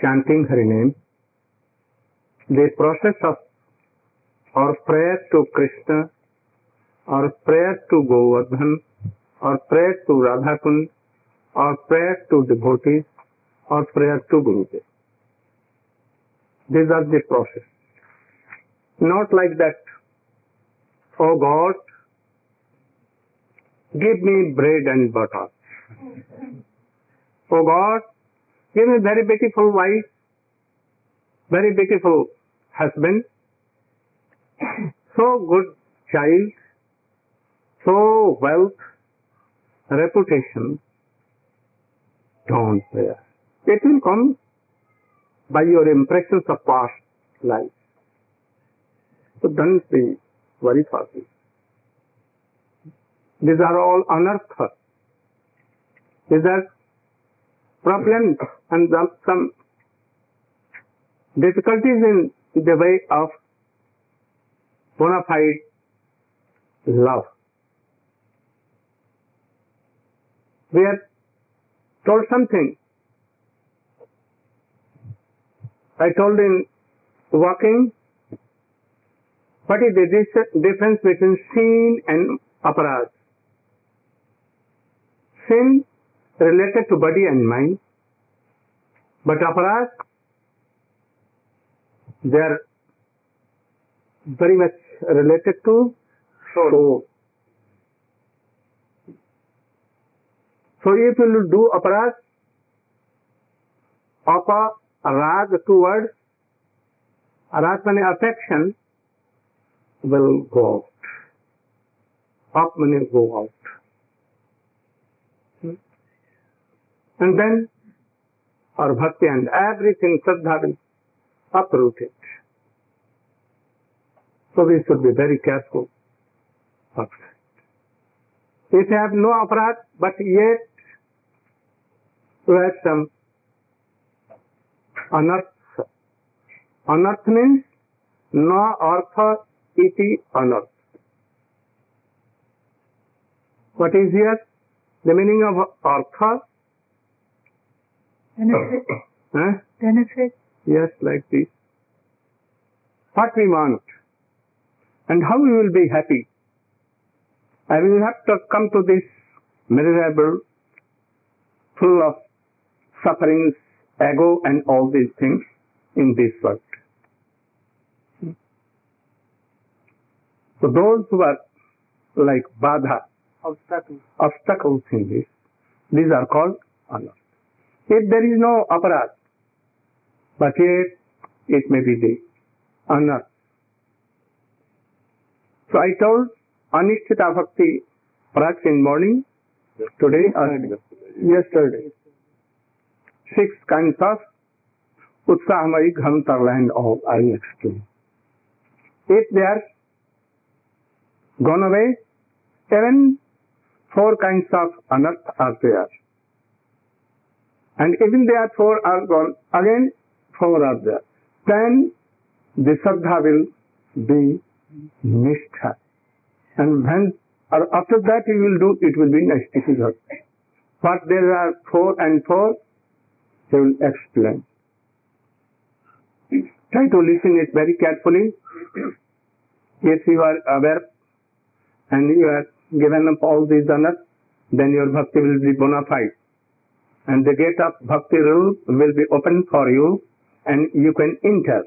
chanting Hari name, the process of our prayer to Krishna, or prayer to Govardhan, or prayer to Radhakund, or prayer to devotees, or prayer to Gurudev. These are the process. Not like that, oh God, give me bread and butter. Oh God, give me very beautiful wife, very beautiful husband, so good child, so wealth, reputation. Don't pray. It will come by your impressions of past life. So don't be very fast. These are all anartha. These are problems and some difficulties in the way of bona fide love. We are told something. I told in walking, what is the difference between sin and aparadha? Sin related to body and mind, but aparadha, they are very much related to soul. So if you will do aparadha, aparadha, two words, arad means affection, will go out. Up means go out. And then our bhakti and everything, Shraddha will uproot it. So we should be very careful of that. If you have no aparadha, but yet you have some anartha. Anartha means na artha iti anartha. What is here? The meaning of artha? Benefit. Huh? Benefit. Yes, like this. What we want and how we will be happy. I will have to come to this miserable, full of sufferings, ego and all these things in this world. So those who are like badha, obstacles in this, these are called anartha. If there is no aparadha, but yet it may be the anartha. So I told Anishtita Bhakti practice in morning, today or yesterday. 6 kinds of Utsahamai, Ghamtarla and all I explained. If they are gone away, even 4 kinds of anartha are there. And even they are 4 are gone, again 4 are there. Then the Shraddha will be Nishtha. And when, or after that you will do, it will be Naishtika. But there are 4 and 4, they will explain. Try to listen it very carefully. If you are aware and you are given up all these anarthas, then your bhakti will be bona fide. And the gate of bhakti rule will be open for you and you can enter.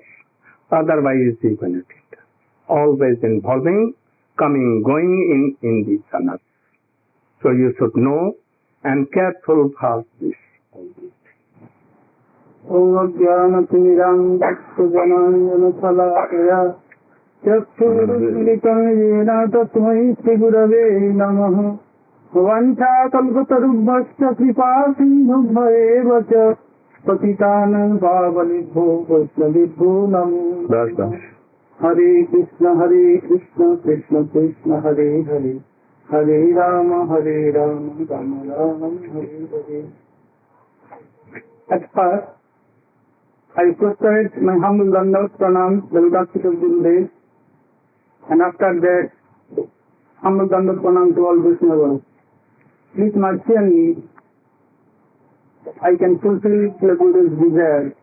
Otherwise you cannot enter. Always involving, coming, going in these anarthas. So you should know and careful for this. Om Jnana-Timirang Bhakta-Janayana-Salakaya Yakshuruddhikam-yena Tasmai Sri-Gurave Namaha Vancha-kalpatarubhasya kripa-sindhubhaya cha Patitanam Pavanibho Vaishnavibho Namo. Hare Krishna, Krishna Krishna, Hare Hare, Hare Rama, Rama Rama, Hare Hare. At first, I prostrate my humble dandavat pranam, the Bhakti of Gurudev, and after that, humble dandavat pranam to all Vaishnavas. Please mercy on me, I can fulfill the Guru's desire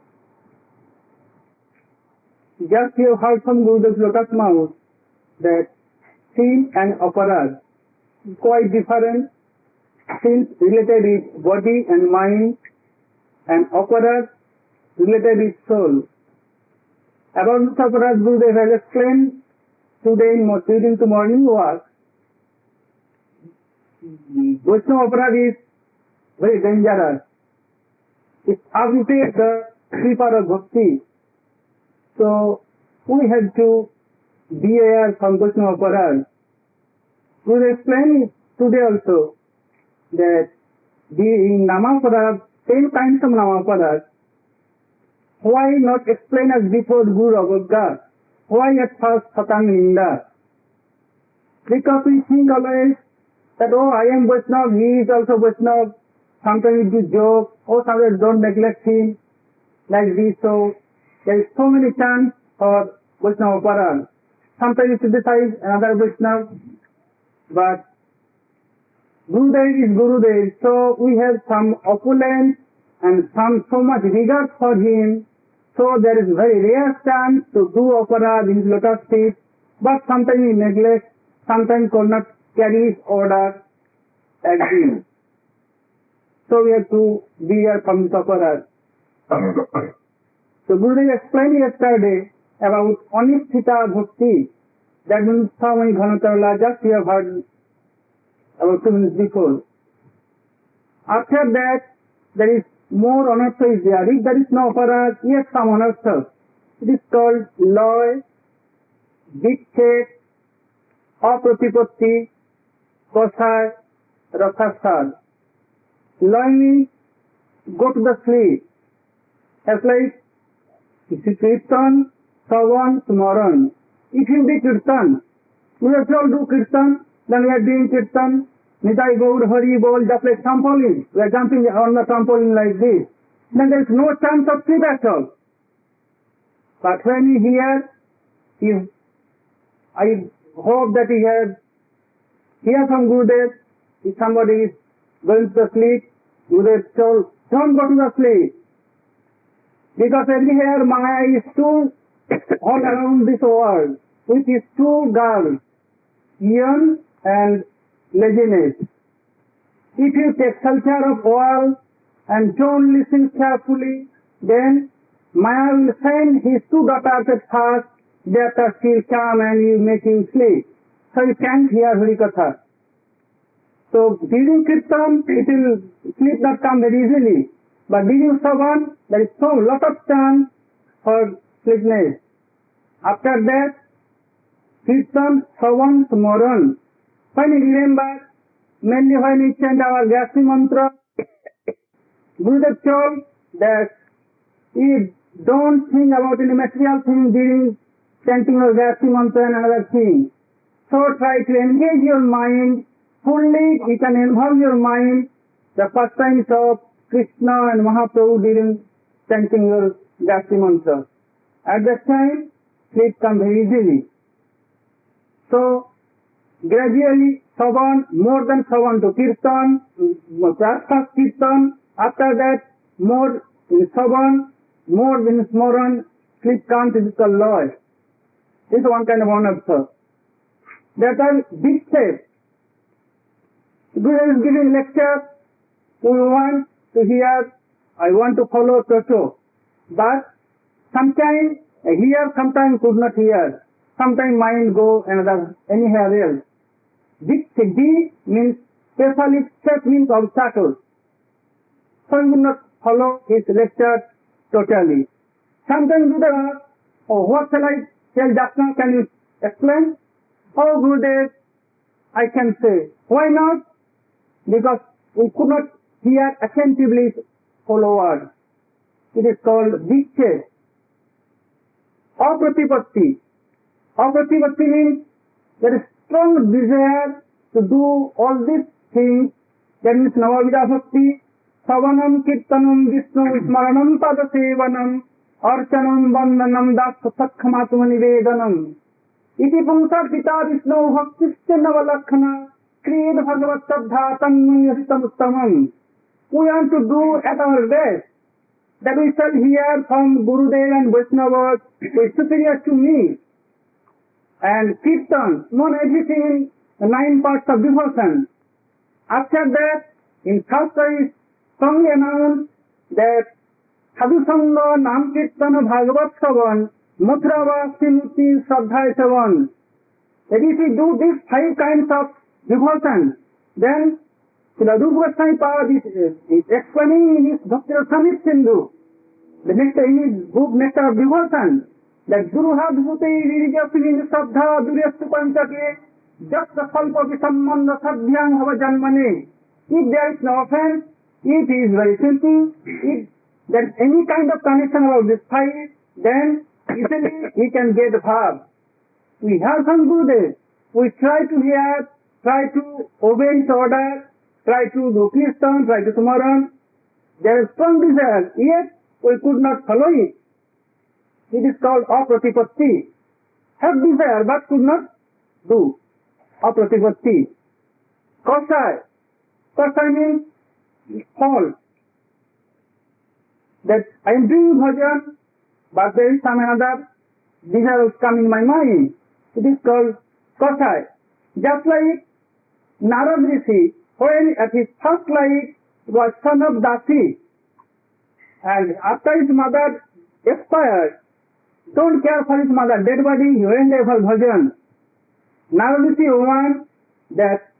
just you have heard from Gurudev's lotus mouth that sin and aparadha is quite different. Sin related with body and mind, and aparadha related with soul. About this aparadha, Gurudev has explained today during the morning walk. Vaishnava aparadha is very dangerous. It agitates the keeper of bhakti. So we have to beware from Vaishnava aparadha. We will explain today also that in Namapada, 10 kinds of Namapada, why not explain as before Guru Avagga? Why at first Satang Ninda? Because we think always that, oh, I am Vaishnava, he is also Vaishnava. Sometimes we do joke, oh, sometimes don't neglect him, like this. So there is so many chants for Vaishnava aparadha. Sometimes you criticize another Vaishnava, but Gurudev is Gurudev, so we have some opulence and so much regard for him. So there is very rare chance to do aparadha in his lotus feet, but sometimes we neglect, sometimes could not carry his order as him. So we have to beware from this aparadha. So Gurudev explained yesterday about Anishthita Bhakti. That means Samai Ghanatarala, just you have heard about 2 minutes before. After that, there is more anartha is there. If there is no aparadha, yes, some anartha. It is called loy, dikhet, apratipatti, kosai, rasasad. Loy means go to the sleep. As like, if you kirtan, savan, smaran. If you do kirtan, we have to do kirtan, then we are doing kirtan, Nitai Gaur Hari Bol, just like trampoline. We are jumping on the trampoline like this. Then there is no chance of sleep at all. But when you hear, I hope that you have hear from Gurudev, if somebody is going to sleep, Gurudev told, don't go to the sleep. Because everywhere Maya is too all around this world, which is too dull, yawn and laziness. If you take culture of world and don't listen carefully, then Maya will send his 2 daughters at first, thereafter she will come and you make him sleep. So you can't hear Harikatha. So during Kirtan, it will sleep not come very easily. But during Savan, there is so lot of chance for sleepiness. After that, Kirtan, Savan, Smaran. When you remember, mainly when we chant our Gayatri mantra, Gurudev told that you don't think about any material thing during chanting your Gayatri mantra and another thing. So try to engage your mind fully. You can involve your mind the first times of Krishna and Mahaprabhu during chanting your Gayatri mantra. At that time, sleep comes very easily. So gradually, Savan, more than Savan to Kirtan, Prastha Kirtan, after that, more in Savan, more in Smaran, sleep comes, it is called loy. This is one kind of anartha. That are big steps. Guru is giving lecture, we want to hear, I want to follow Toto. But sometimes hear, sometimes could not hear. Sometimes mind go another, anywhere else. D means specially step means obstacle. So you will not follow his lecture totally. Sometimes Gurudev asks, oh, what shall I tell just now? Can you explain? Oh, Gurudev, I can say. Why not? Because we could not hear attentively follow words. It is called Dikhe. Apratipatti. Apratipatti means there is strong desire to do all these things. That means Navavida Bhakti, Savanam, Kirtanam, Vishnu, Smaranam, Padasevanam, Archanam, Vandanam, Dasatkhamatma Nivedanam. Iti Pungsar Pita Vishnu Bhaktisya Navalakhana, Kriyed Bhagavat Saddha Tanmanyasitam Uttamam. We want to do at our best that we shall hear from Gurudev and Vaishnavas who is superior to me. And Kirtan, known everything in 9 parts of devotion. After that, in Shastra is strongly announced that Sadhu Sangha, Nam Kirtana, Bhagavat Savan, Mutrava, Srimati, Shraddha, Savan. That if we do these 5 kinds of devotion, then Srila Rupa Goswami Pad is explaining in his Bhakti Rasamrita Sindhu, the next in his book Nectar of Devotion, that Guru Hadbhute Virijasini Shraddha Duryastu Panchake Jasta Salpa Visammanda Sadhyang Hava Janmane. If there is no offense, if he is very simple, if there is any kind of connection about this 5, then easily he can get bhav. We have some Gurudev. We try to hear, try to obey his order, try to do Kirtan, try to Smaran. There is strong desire, yet we could not follow it. It is called apratipatti. Have desire but could not do. Apratipatti. Kosai. Kosai means fall. That I am doing bhajan, but there is some another desire coming in my mind. It is called Kosai. Just like Narad Rishi, when at his first life was son of Dasi, and after his mother expired, don't care for his mother, dead body, he went there for bhajan. Narad Rishi wants that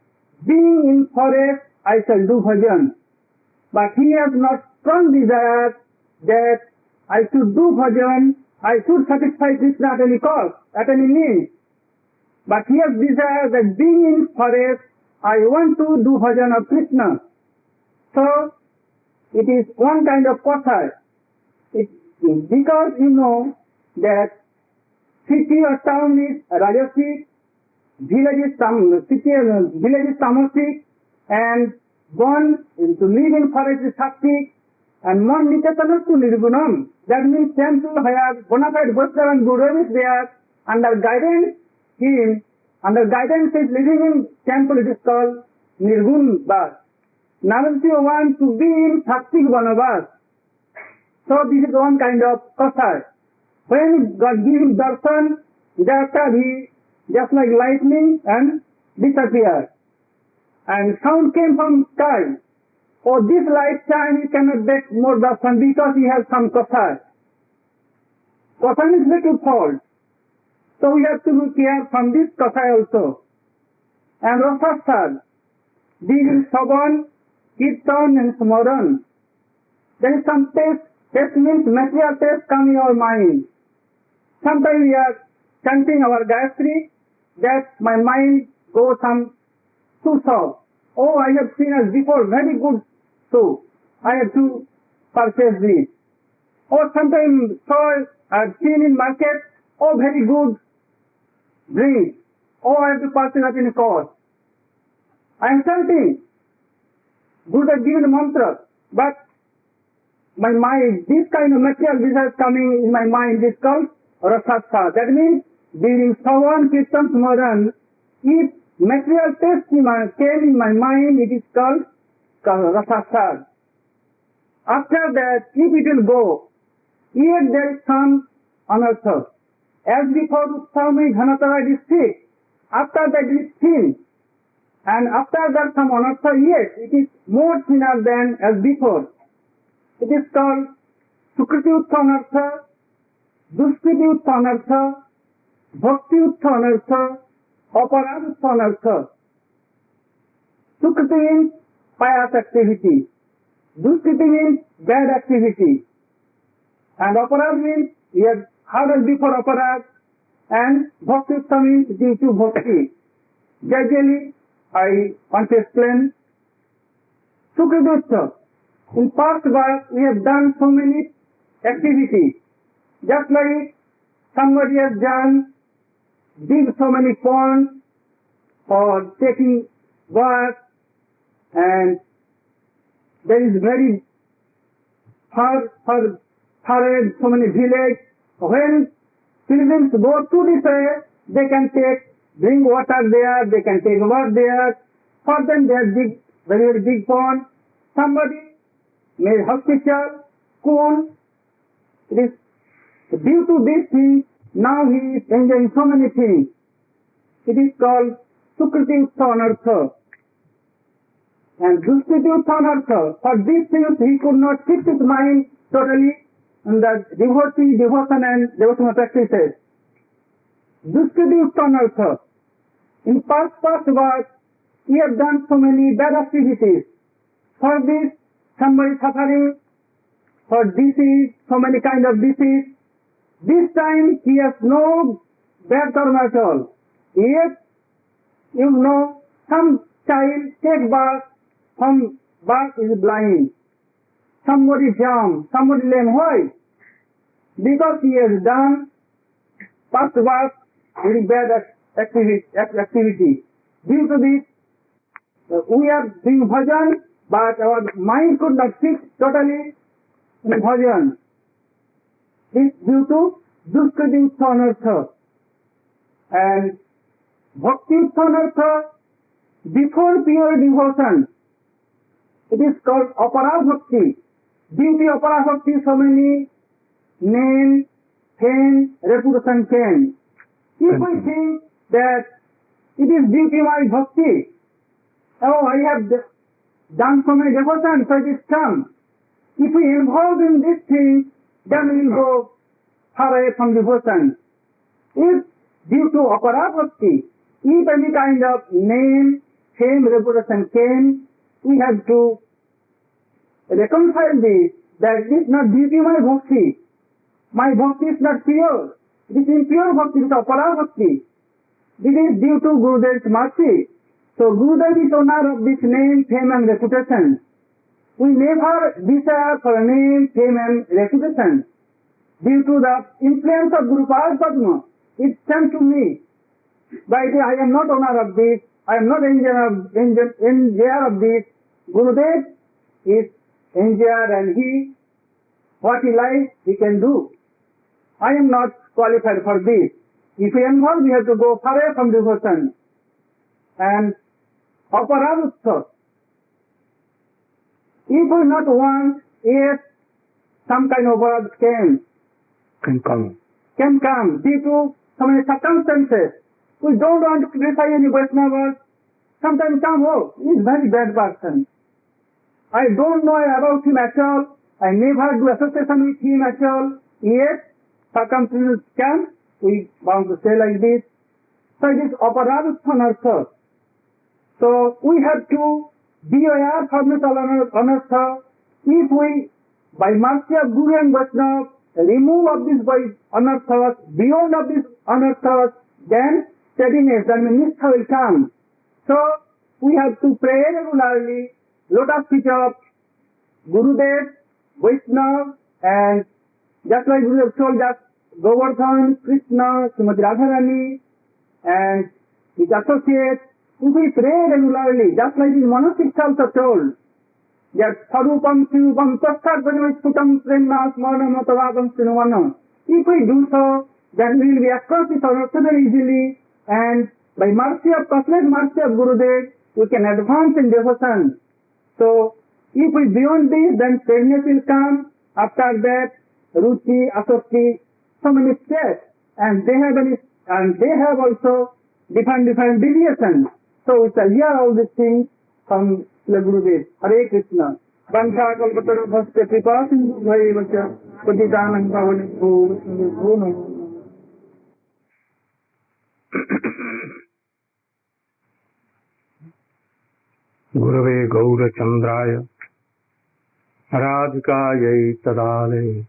being in forest, I shall do bhajan. But he has not strong desire that I should do bhajan, I should satisfy Krishna at any cost, at any means. But he has desire that being in forest, I want to do bhajan of Krishna. So, it is one kind of kosai. Because you know that city or town is rajasic, village is tamasic, and one to live in forest is sattvic, and one nikatana to nirgunam. That means temple has bona fide Vaishnava and Guru is there, under guidance him, under guidance is living in temple, it is called Nirgun Bas. Narad wants to be in Sattvic Vanavas. So this is one kind of kosai. When God gives him darshan, thereafter he just like lightning and disappeared. And sound came from sky. For this lifetime he cannot get more darshan because he has some kosai. Kosai is little fault. So we have to look here from this kosai also. And rasasad, this is savan, kirtan and smaran. There is some taste. Taste means material taste come in our mind. Sometimes we are chanting our Gayatri, that my mind goes some too soft. Oh, I have seen as before, very good soup. I have to purchase this. Or sometimes I have seen in market, oh, very good drink. Oh, I have to purchase at any cost. I am chanting. Good has given a mantra, but my mind, this kind of material desire coming in my mind is called rasasa. That means during Savan, Kirtan, Smaran, if material taste came in my mind, it is called rasasa. After that, if it will go, yet there is some anartha. As before Uttami Ghanatara is sick, after that it is sin. And after that some anartha, yet it is more sinner than as before. It is called Sukriti Uttanartha, Duskriti Uttanartha, Bhakti Uttanartha, Aparadha Uttanartha. Sukriti means pious activity. Duskriti means bad activity. And Aparadha means we have heard before Aparadha. And Bhakti means due to Bhakti. Gradually, I want to explain Sukriti Uttanartha. In past verse, we have done so many activities. Just like somebody has dig so many ponds for taking bath, and there is very far so many villages. When pilgrims go to this way, they can drink water there, they can take bath there. For them, they have dig very big pond. Somebody made hospital, cool. It is due to these things, now he is enjoying so many things. It is called Sukriti Anartha. And Duskiti Anartha. For these things he could not fix his mind totally on the devotion and devotional practices. Duskiti Anartha. In past words, he has done so many bad activities. For this, somebody suffering, for disease, so many kind of disease. This time he has no bad karma at all. Yet, some child take birth, some birth is blind. Somebody dumb, somebody lame. Why? Because he has done past work very bad activity. Due to this, we are doing bhajan, but our mind could not fix totally in bhajan. This due to Duskati Anartha. And Bhakti Anartha, before pure devotion, it is called Aparadha Bhakti. Due to Aparadha Bhakti, so many name, fame, reputation came. If we think that it is due to my bhakti, oh, I have done so many devotions, so it is come. If we involve in this thing, then we will go far away from devotion. If due to Aparadha Bhakti, if any kind of name, fame, reputation came, we have to reconcile this, that it is not due to my bhakti. My bhakti is not pure. It is impure bhakti, it is Aparadha Bhakti. This is due to Gurudev's mercy. So Gurudev is owner of this name, fame and reputation. We never desire for name, fame and reputation. Due to the influence of Guru Padma, it came to me. But I am not owner of this, I am not enjoyer of this. Gurudev is enjoyer and he, what he likes, he can do. I am not qualified for this. If we involve, we have to go far away from devotion. And Aparadha. If we not want, if some kind of word can come due to so many circumstances. We don't want to criticize any Vaishnavas. Sometimes come, oh, he is very bad person. I don't know about him at all. I never do association with him at all. Yet, circumstances come, we want to say like this. So it is Aparadha Anartha. So we have to be aware of this Anartha. If we, by mercy of Guru and Vaishnava, remove of this by Anarthas, beyond of this Anarthas, then steadiness and nistha will come. So we have to pray regularly, lotus feet of Gurudev, Vaishnava, and just like Gurudev told us, Govardhan, Krsna, Srimati Radharani, and his associates, if we pray regularly, just like his monastics also told, that Sarupam Sivupam Tastat Bhajavisutam Premna Smarna Matavagam Sinuvana. If we do so, then we will be across this Anartha very easily, and by mercy of cosmic mercy of Gurudev, we can advance in devotion. So, if we beyond this, then steadiness will come. After that, Ruchi, Asakti, so many steps, and they have also different deviations. So we shall hear all these things from the Gurudev. Hare Krishna. Vansha kalpataru bhaste kripa sindhu bhaivacha patitanam pavanebho vishnu namo. Gurave Gaura Chandraya Radhikaya Tadale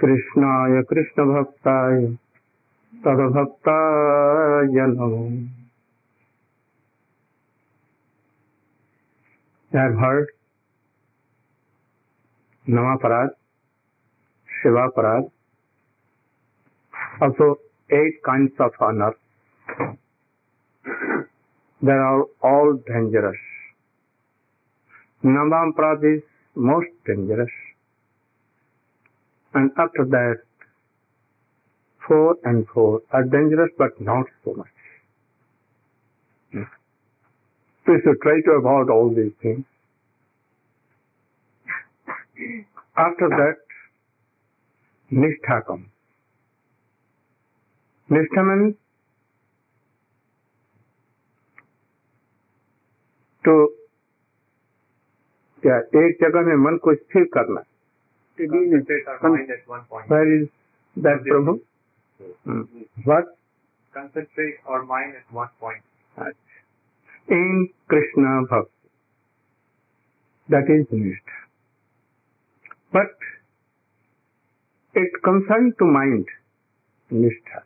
Krishnaya Krishna Bhaktaya Tadabhaktaya Namo. I have heard Namaparad, Shivaparad, also 8 kinds of honor. They are all dangerous. Namaparad is most dangerous. And after that, 4 and 4 are dangerous but not so much. We should try to avoid all these things. After that, Nishtha comes. Nishtha means तो क्या एक जगह में मन को स्थिर करना. Where is that, Prabhu? What? Concentrate our mind at one point. In Krishna Bhakti. That is Nishtha. But it concerns to mind, Nishtha.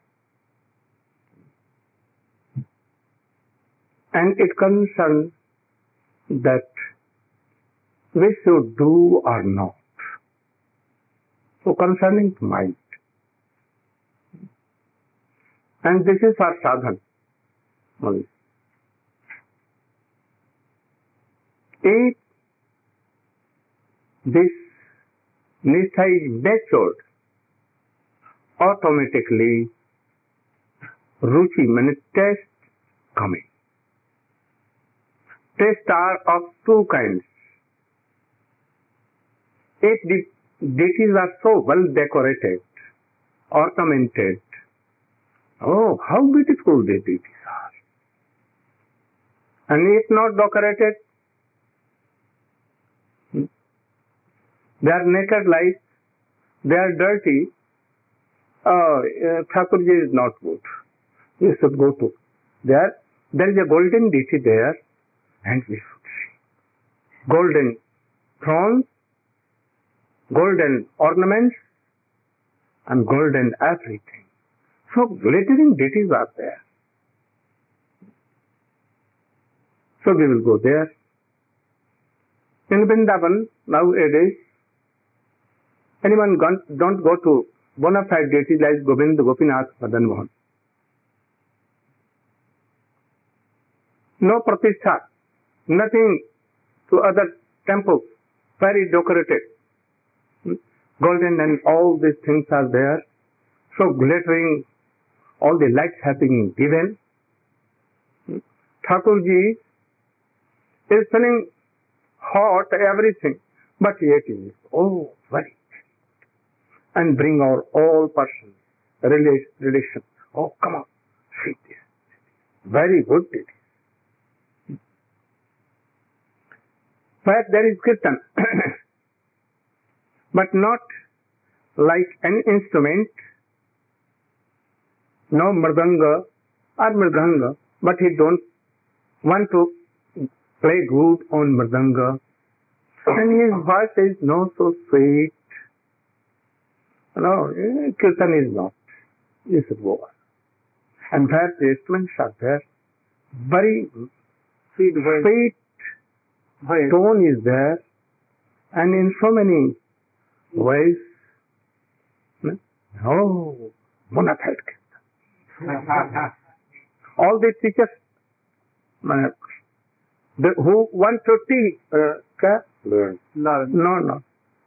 And it concerns that we should do or not. So concerning mind. And this is our sadhana only. If this Nishtha is matured, automatically Ruchi means taste coming. Tastes are of two kinds. If the deities are so well decorated, ornamented, oh, how beautiful the deities are. And if not decorated, they are naked like, they are dirty, Thakurji is not good. You should go to there. There is a golden deity there, and we should see. Golden thrones, golden ornaments, and golden everything. So glittering deities are there. So we will go there. In Vrindavan, nowadays, anyone don't go to bona fide deities like Govinda, Gopinath, Madan Mohan. No pratishtha, nothing to other temples, very decorated. Golden and all these things are there. So glittering, all the lights have been given. Thakurji is feeling hot, everything, but yet he is, oh, very. And bring our all persons, relation. Oh, come on, see this. Very good it is. Where there is kirtan, but not like an instrument, no mridanga or mridanga, but he don't want to play good on mridanga. And his voice is not so sweet. No, kirtan is not. You should go on. And where the instruments are there, very sweet tone is there, and in so many ways, oh, bona fide kirtan. All the teachers who want to teach, learn. No,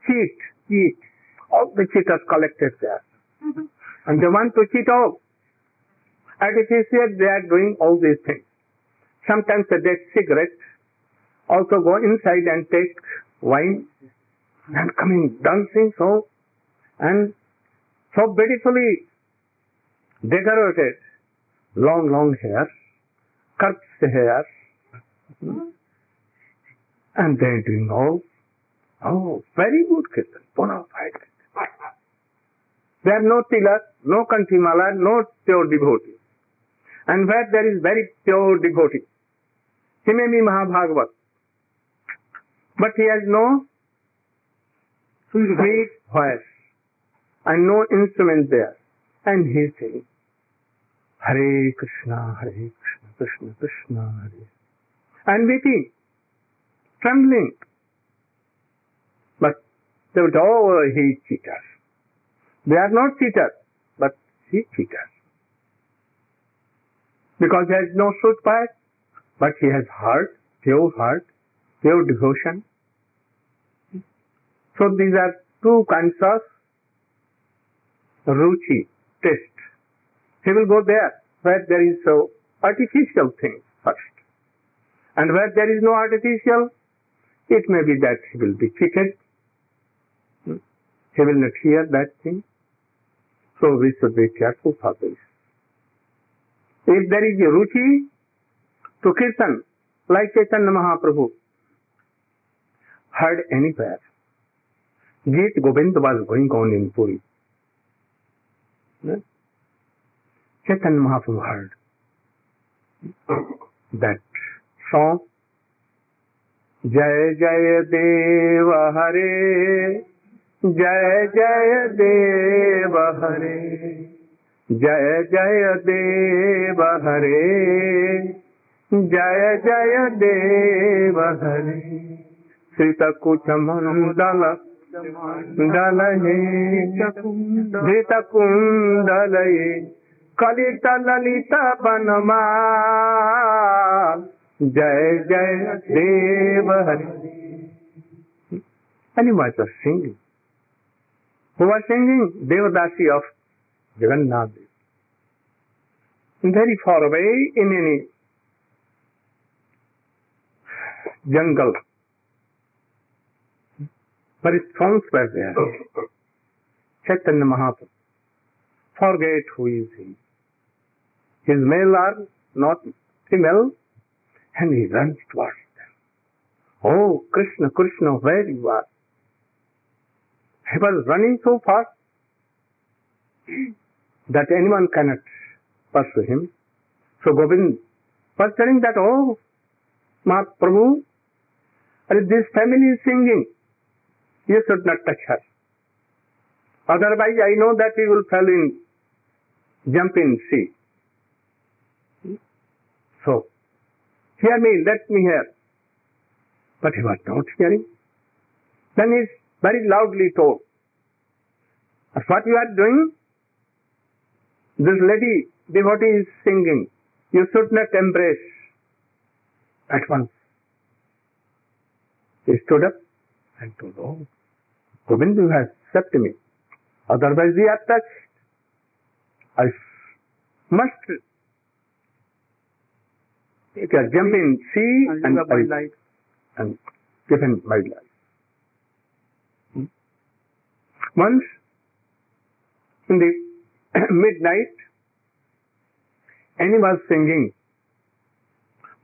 cheat. All the cheaters collected there. And they want to cheat all. Artificially, they are doing all these things. Sometimes they take cigarettes, also go inside and take wine, and coming dancing so, and so beautifully decorated, long hair, curved hair, and they are doing all, oh, very good kirtan, bona fide kirtan. There are no tila, no kanthimala, no pure devotee. And where there is very pure devotee, he may be Mahabhagavat, but he has no sweet voice and no instrument there. And he is saying, Hare Krishna, Krishna Krishna, Hare. And weeping, trembling. But they would, oh, he is cheater. They are not cheaters, but he is cheater. Because he has no sweet voice, but he has heart, pure devotion. So these are two kinds of ruchi, taste. He will go there where there is so artificial thing first. And where there is no artificial, it may be that he will be cheated. he will not hear that thing. So we should be careful for this. If there is a ruchi to kirtan, like Chaitanya Mahaprabhu, heard anywhere, Geet Govinda was going on in Puri. Chaitanya Mahaprabhu heard that song, Jai Jai Deva Hare, Jai Jai Deva Hare, Jai Jai Deva Hare, Jai Jai Deva Hare, Srita Kucha Mandala Dalaye, Srita Kundalaye, Kalita Lalita Banama, Jai Jai Deva Hare. And he was singing. Who was singing? Devadasi of Jagannath. Very far away in any jungle. But his thrones were there. Chaitanya Mahaprabhu. Forget who is he. His male are not female, and he runs towards them. Oh, Krishna, Krishna, where you are? He was running so fast that anyone cannot pursue him. So Govind was telling that, oh, Mahaprabhu, this family is singing. You should not touch her. Otherwise, I know that we will fall in, jump in sea. So, hear me, let me hear. But he was not hearing. Then he very loudly told, what you are doing? This lady, devotee is singing. You should not embrace. At once, he stood up and told, oh, Govind, you have accepted me. Otherwise, we are touched. I must jump in sea and give him my life. Once, in the midnight, Annie was singing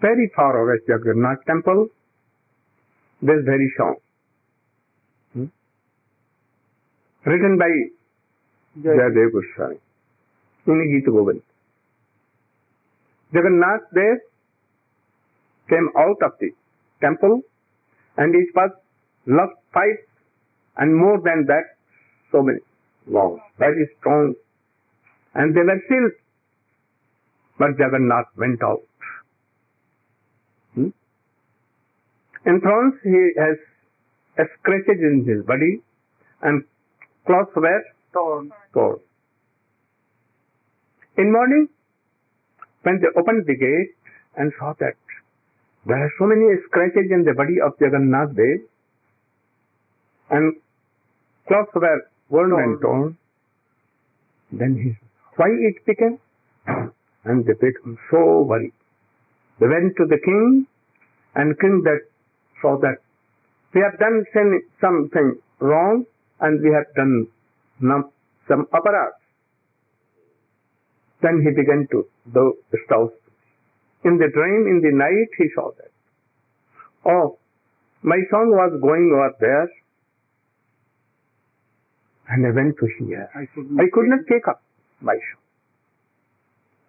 very far away Jagannath temple, this very song. Written by Jayadev Goswami in Gita Govind. Jagannath Dev came out of the temple and it was love fight and more than that, so many wow, very strong. And they were sealed. But Jagannath went out. In thrones he has scratches in his body and clothes were torn. In morning, when they opened the gate and saw that there are so many scratches in the body of Jagannath Dev and clothes were worn and torn, then he said, why it became? And they became so worried. They went to the king and king that saw that we have done something wrong and we have done some aparadha. Then he began to do stuff. In the dream, in the night, he saw that. Oh, my song was going over there and I went to hear. I could not take up my song.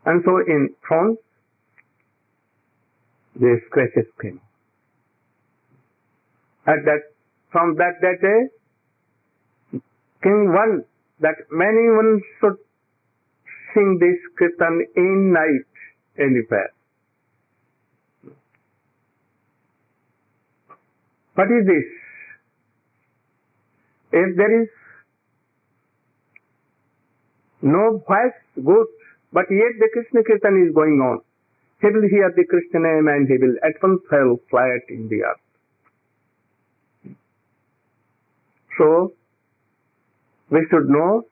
And so in France, the scratches came. From that day, King won that many one should sing this kirtan in night anywhere. What is this? If there is no voice, good, but yet the Krishna kirtan is going on, he will hear the Krishna name and he will at once fall flat in the earth. So, we should know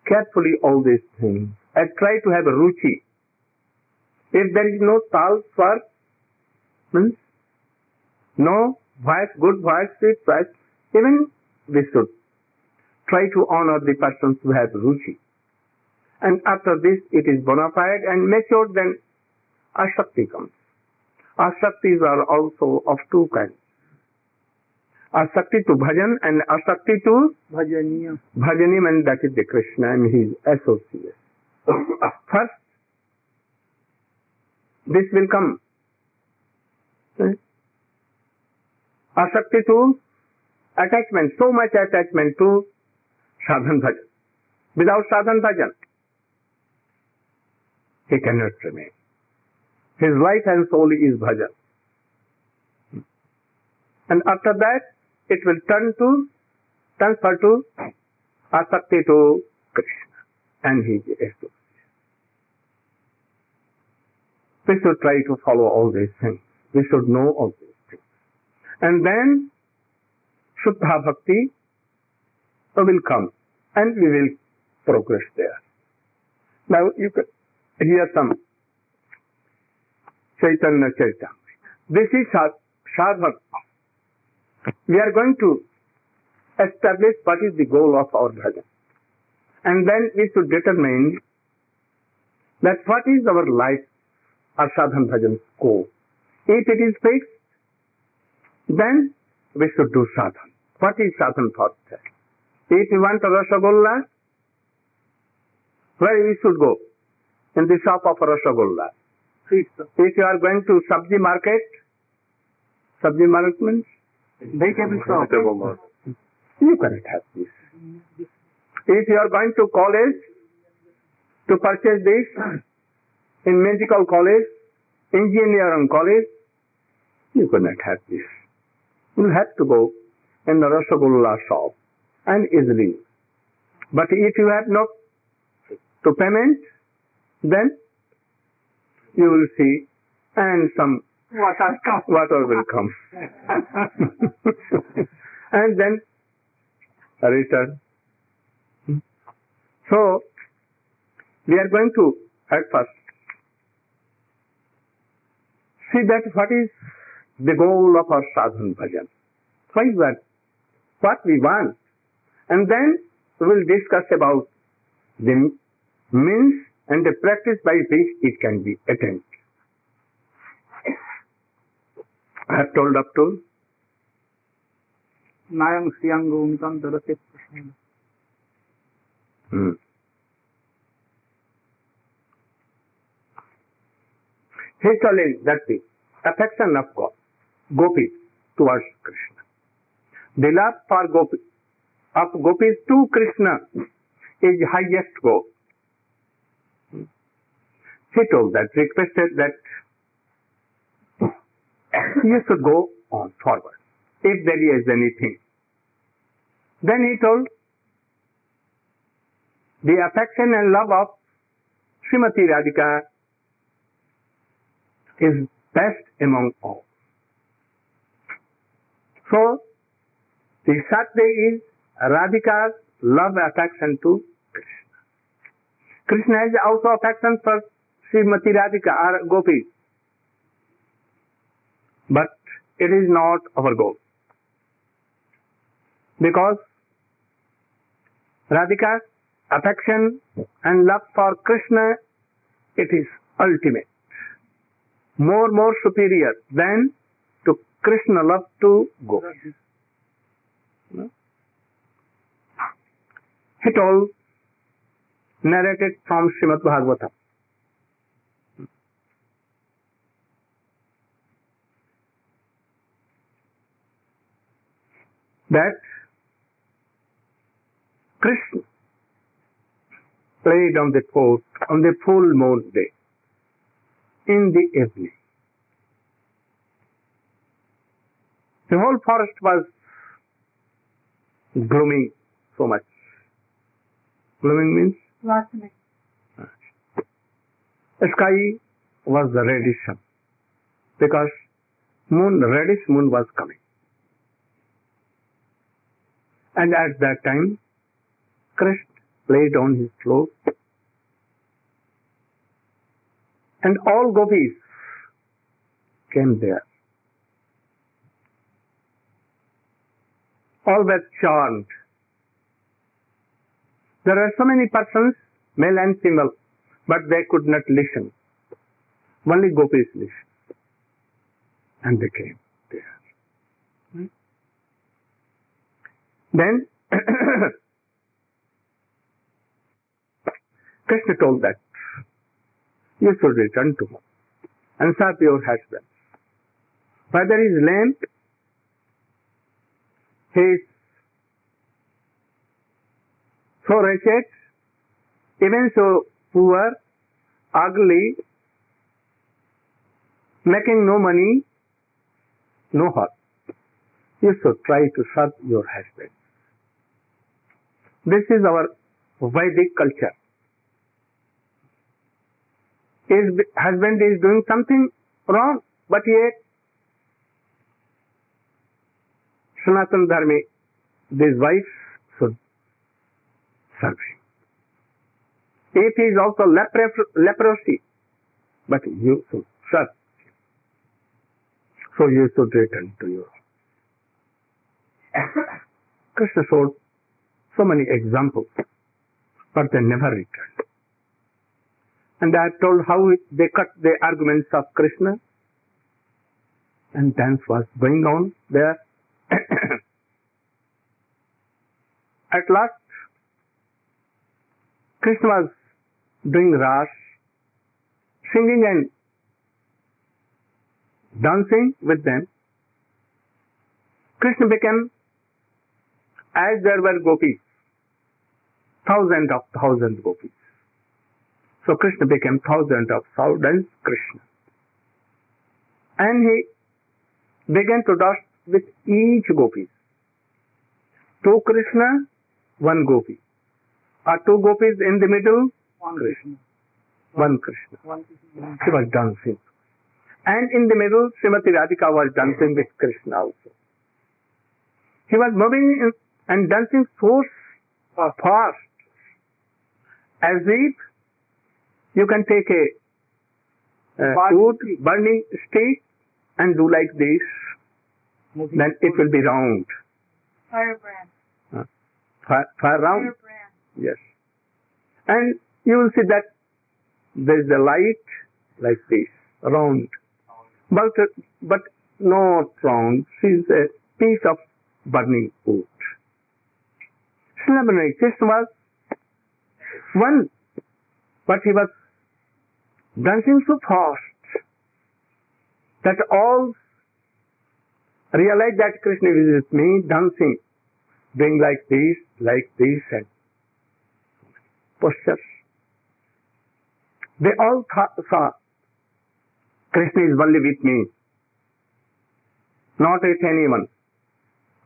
carefully all these things and try to have a ruchi. If there is no tal swar, means no voice, good voice, sweet voice, even we should try to honor the persons who have ruchi. And after this, it is bona fide and mature, then asakti comes. Asaktis are also of two kinds. Asakti to bhajan and asakti to Bhajaniya. bhajanim, and that is the Krishna and his associates. First, this will come. Asakti to attachment, so much attachment to sadhan bhajan. Without sadhan bhajan, he cannot remain. His life and soul is bhajan. And after that, it will transfer to asakti to Krishna and his associates. We should try to follow all these things. We should know all these things. And then Shuddha Bhakti will come and we will progress there. Now you can hear some Chaitanya Charitamrita. This is Sadhana. We are going to establish what is the goal of our bhajan. And then we should determine that what is our life or sadhan bhajan goal. If it is fixed, then we should do sadhan. What is sadhan for that? If you want a Rasagolla, where we should go? In the shop of a Rasagolla. If you are going to Sabji market means vegetable shop, you cannot have this. If you are going to college to purchase this, in medical college, engineering college, you cannot have this. You have to go in the Rasagolla shop and easily. But if you have not to payment, then you will see and some water will come. And then return. So, we are going to at first see that what is the goal of our sadhan bhajan. Why is that? What we want. And then we will discuss about the means and the practice by which it can be attained. I have told up to Nayang Siyangum Tantarate Krishna. He is telling that the affection of God, gopis towards Krishna. The love for gopis to Krishna is highest goal. He told that, requested that you should go on forward. If there is anything. Then he told the affection and love of Srimati Radhika is best among all. So, the Satya is Radhika's love affection to Krishna. Krishna has also affection for Srimati Radhika or Gopi. But it is not our goal. Because Radhika's affection and love for Krishna, it is ultimate. More superior than to Krishna love to Gopi. He told, narrated from Srimad Bhagavatam. That Krishna played on the full moon day in the evening. The whole forest was glooming so much. Glooming means? The sky was the reddish because reddish moon was coming. And at that time, Krishna played on his flute. And all gopis came there. All were charmed There were so many persons, male and female, but they could not listen. Only gopis listened. And they came there. Then Krishna told that you should return to home and serve your husband. Whether he is lame, he is so wretched, even so poor, ugly, making no money, no heart. You should try to serve your husband. This is our Vedic culture. His husband is doing something wrong, but yet Sanatana Dharma, this wife should serve him. If he is also leprosy, but you should serve him. So you should return to your Krishna showed so many examples, but they never returned. And I have told how they cut the arguments of Krishna, and dance was going on there. At last, Krishna was doing ras, singing and dancing with them. Krishna became, as there were gopis, thousands of thousands gopis. So Krishna became thousands of thousands Krishna. And he began to dance with each gopi. Two Krishna, one gopi. Or two gopis in the middle, One Krishna. one Krishna. One Krishna. She was dancing. And in the middle, Srimati Radhika was dancing with Krishna also. He was moving and dancing so fast, as if you can take a wood, burning stick, and do like this, then it will be round. Firebrand. Fire round? Firebrand. Yes. And you will see that there is a light like this, round. But not round. She is a piece of burning wood. Similarly, Krishna was one, but he was dancing so fast that all realized that Krishna is with me, dancing, doing like this, and postures. They all saw Krishna is only with me, not with anyone.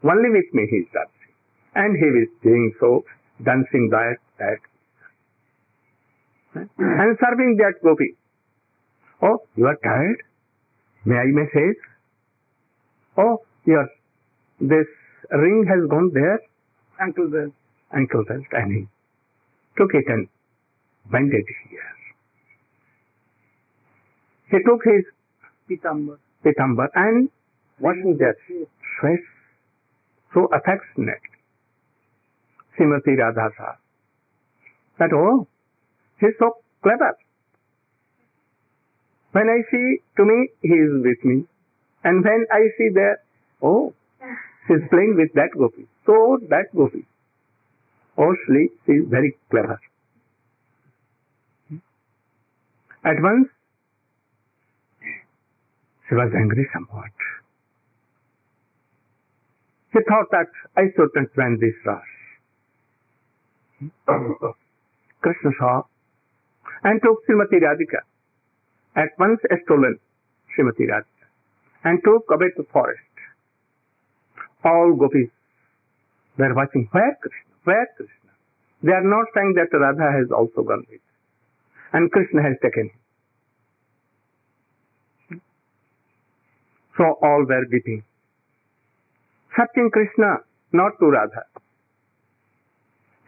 Only with me he is dancing. And he is doing so, dancing that. And serving that gopi. Oh, you are tired? May I message? Oh, this ring has gone there. Ankle belt. Ankle belt. And he took it and binded here. He took his pitambar and washing their face so affectionate. Srimati Radha saw that, oh, he is so clever. When I see, to me, he is with me. And when I see there, oh, he is playing with that gopi. So that gopi. Oh, she is very clever. At once, she was angry somewhat. She thought that I shouldn't plan this ras. Krishna saw and took Srimati Radhika, at once stolen Srimati Radhika, and took away to forest. All gopis were watching, where Krishna, where Krishna. They are not saying that Radha has also gone with, and Krishna has taken him. So all were weeping, searching Krishna, not to Radha.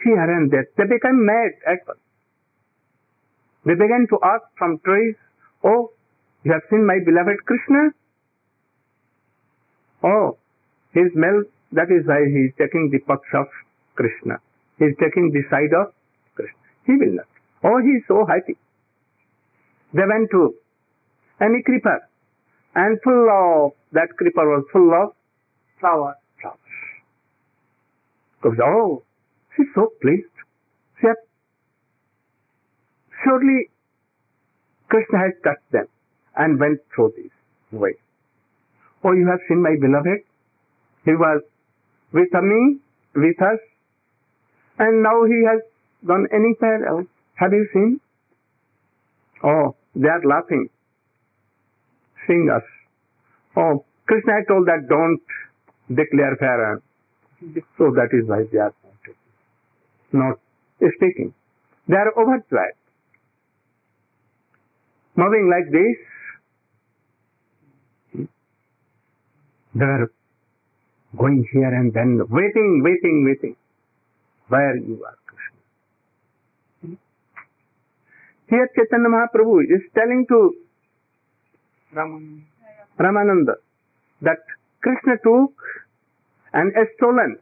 Here and there, they became mad at once. They began to ask from trees, oh, you have seen my beloved Krishna? Oh, he is male, that is why he is taking the paks of Krishna. He is taking the side of He will not. Oh, he is so happy. They went to any creeper, and that creeper was full of flowers. Oh, she is so pleased. She has, surely Krishna has touched them and went through this way. Oh, you have seen my beloved? He was with me, with us, and now he has gone anywhere else. Have you seen? Oh, they are laughing, seeing us. Oh, Krishna had told that don't declare farewell. So that is why they are not speaking. They are overjoyed. Moving like this, they are going here and then, waiting. Where you are, Krishna? Here Chaitanya Mahaprabhu is telling to Ramananda that Krishna took and stolen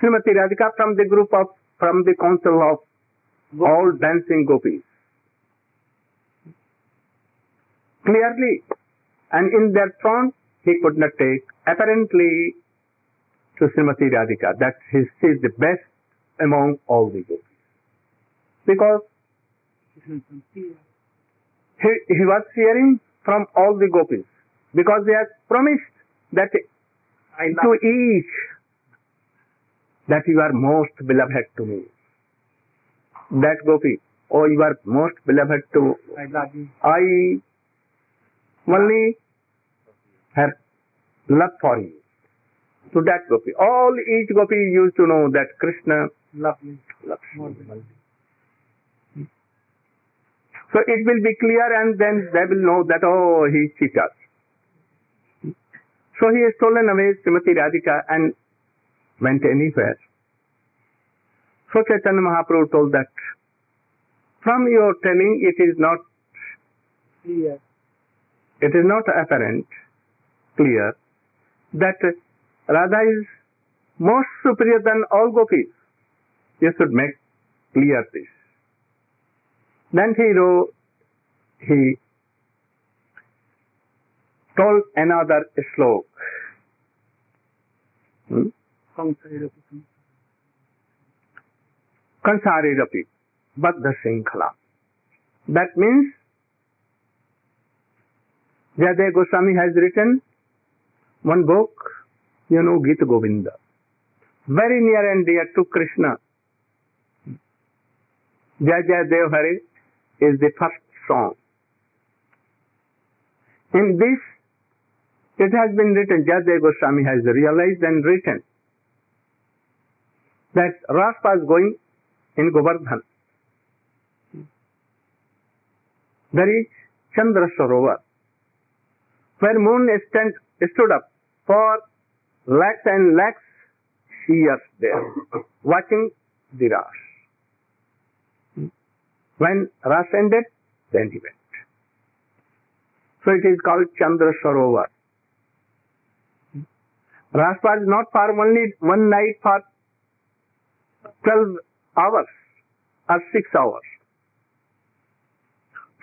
Srimati Radhika from the council of all dancing gopis. Clearly, and in their front, he could not take apparently to Srimati Radhika that she is the best among all the gopis. Because he was hearing from all the gopis, because they had promised that to each that you are most beloved to me. That gopi, oh, you are most beloved to I only have love for you. To that gopi. Each gopi used to know that Krishna loves me. So it will be clear, and then they will know that, oh, he cheated us. So he has stolen away Srimati Radhika and went anywhere. So Chaitanya Mahaprabhu told that, from your telling, it is not clear. It is not apparent, clear, that Radha is most superior than all gopis. You should make clear this. Then he told another slok. Kansarirapi Baddha Sinkhala. That means Jayadeva Goswami has written one book, Gita Govinda. Very near and dear to Krishna. Jai Jai Dev Hare is the first song. In this, it has been written, Jayadeva Goswami has realized and written that Ras was going in Govardhan. There is Chandra Sarovar, where moon stood up for lakhs and lakhs years there, watching the Ras. When Ras ended, then he went. So it is called Chandra Sarovar. Ras was not for only one night, for 12 hours or 6 hours.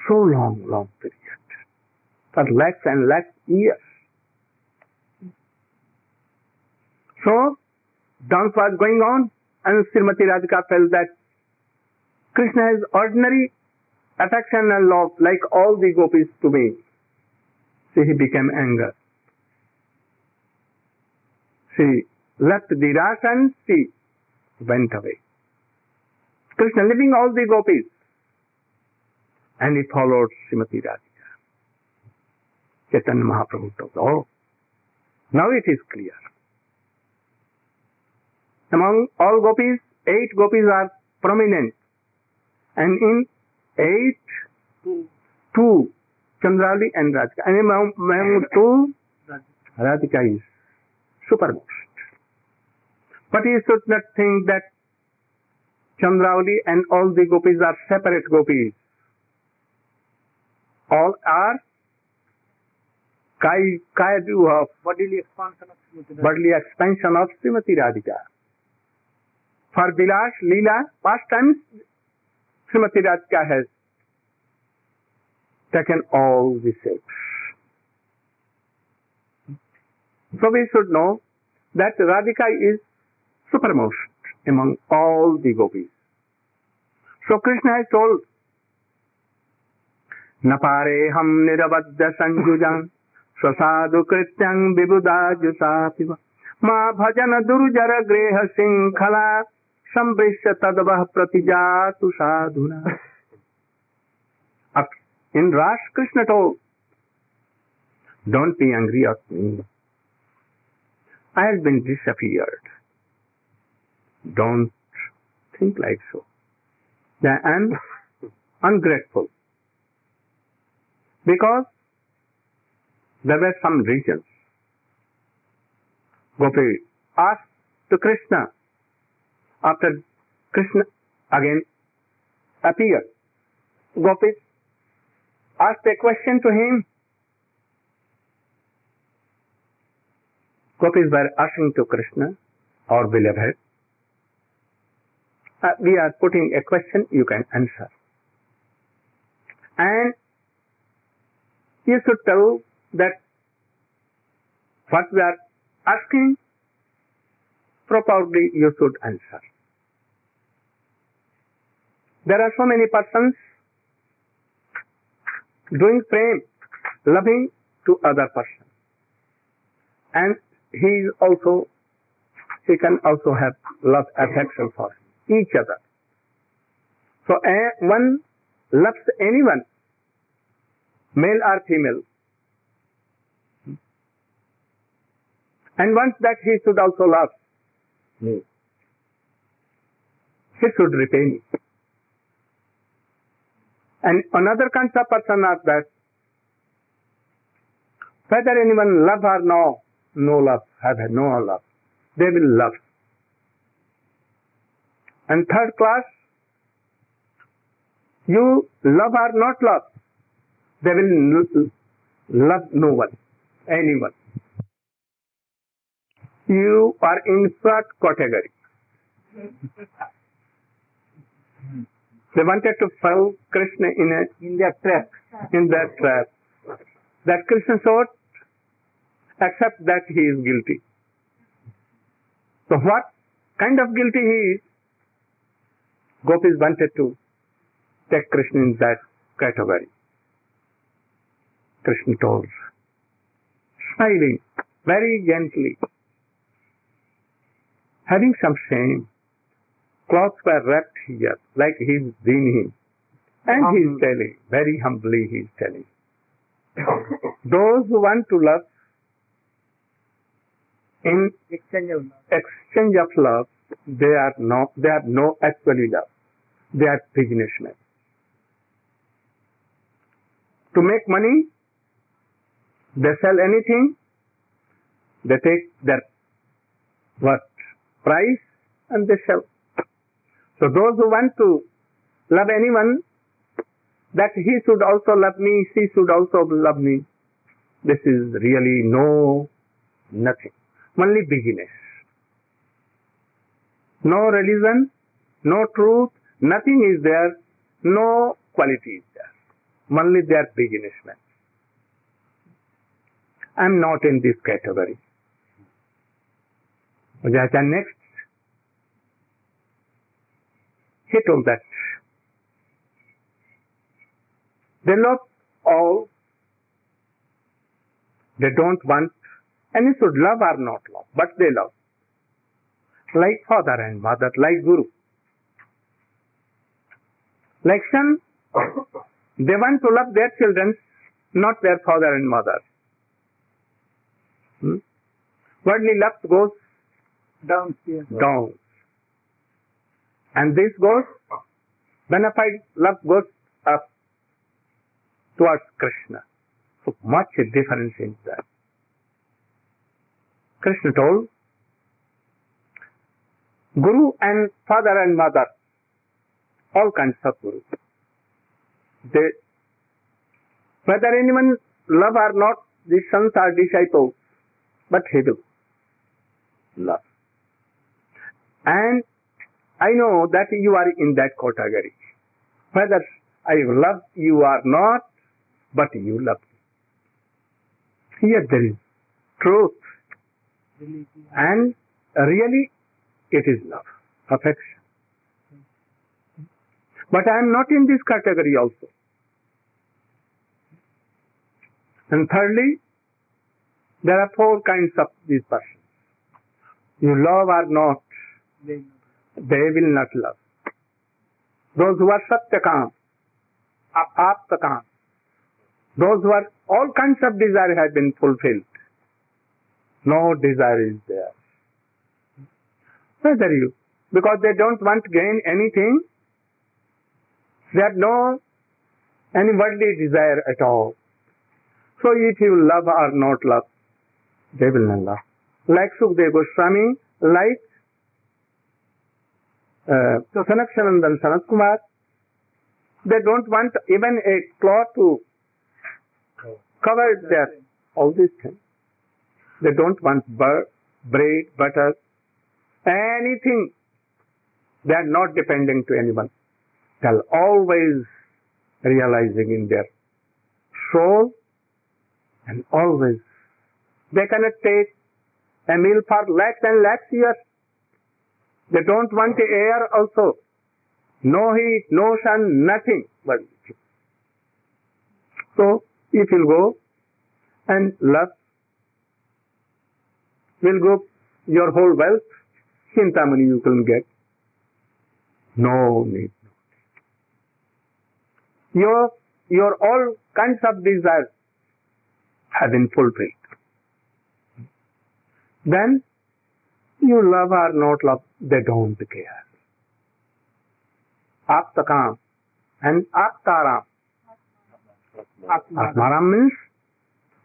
So long period. For lakhs and lakhs years. So, dance was going on, and Srimati Radhika felt that Krishna has ordinary affection and love like all the gopis to me. So he became angry. She left the Ras and she went away. Krishna leaving all the gopis, and he followed Srimati Radhika. Chaitanya Mahaprabhu told, oh, now it is clear. Among all gopis, 8 gopis are prominent, and in 8, 2, Chandravali and Radhika. And among 2, Radhika is supermost. But he should not think that Chandravali and all the gopis are separate gopis. All are Kayadu of bodily expansion of Srimati Radhika. For Vilas, Leela, pastimes, Srimati Radhika has taken all the shapes. So we should know that Radhika is supermost among all the gopis. So Krishna has told, Napareham nirabadya sanjujam swasadu krityam vibhudajusapiva ma bhajana durjara greha sinkhala sambrisya tadvah pratijatu sadhuna. In Ras, Krishna told, don't be angry at me. I have been disappeared. Don't think like so. I am ungrateful. Because there were some reasons. Gopi asked to Krishna after Krishna again appeared. Gopis asked a question to him. Gopis were asking to Krishna, our beloved, we are putting a question, you can answer. And you should tell that what we are asking, properly you should answer. There are so many persons doing prem, loving to other person. And he can also have love, affection for each other. So one loves anyone, male or female, and wants that he should also love me. He should repay me. And another kind of person asks that whether anyone love or no love, have no love, they will love. And third class, you love or not love, they will love no one, anyone. You are in third category. They wanted to follow Krishna in their trap, That Krishna thought, accept that he is guilty. So what kind of guilty he is? Gopis wanted to take Krishna in that category. Krishna told, smiling very gently, having some shame. Clothes were wrapped here, like he is seeing him. And he is telling, very humbly he is telling, those who want to love, in exchange of love, they have no actually love. They are businessmen. To make money, they sell anything, they take their price and they sell. So those who want to love anyone, that he should also love me, she should also love me, this is really nothing. Only business. No religion, no truth, nothing is there, no quality is there. Only they are businessmen. I am not in this category. Next, he told that they love all, they don't want, and you should love or not love, but they love. Like father and mother, like guru. Like son, they want to love their children, not their father and mother. Worldly love goes down. And this goes, benefied love goes up towards Krishna. So much difference in that. Krishna told, Guru and father and mother, all kinds of gurus. Whether anyone love or not, these sons are disciples, but he will love. And I know that you are in that category. whether I love you or not, but you love me. Here there is truth, and really it is love, affection. But I am not in this category also. And thirdly, there are four kinds of these persons. You love or not, they will not love. Those who are satyakam, aptakam, those who are, all kinds of desire have been fulfilled. No desire is there. Whether you, because they don't want to gain anything, they have no any worldly desire at all. So if you love or not love, they will not love. Like Sukadeva Goswami, like Sanatsanandan Sanat Kumar, they don't want even a cloth to cover their all these things. They don't want bread, butter, anything. They are not depending to anyone. They are always realizing in their soul, and always they cannot take a meal for lakhs and lakhs years. They don't want the air also. No heat, no sun, nothing. But so if you go and love, will go your whole wealth, Chintamani you can get. No need. Your all kinds of desires have been fulfilled. Then you love or not love, they don't care. Aptakam and Aptaram. Atmaram means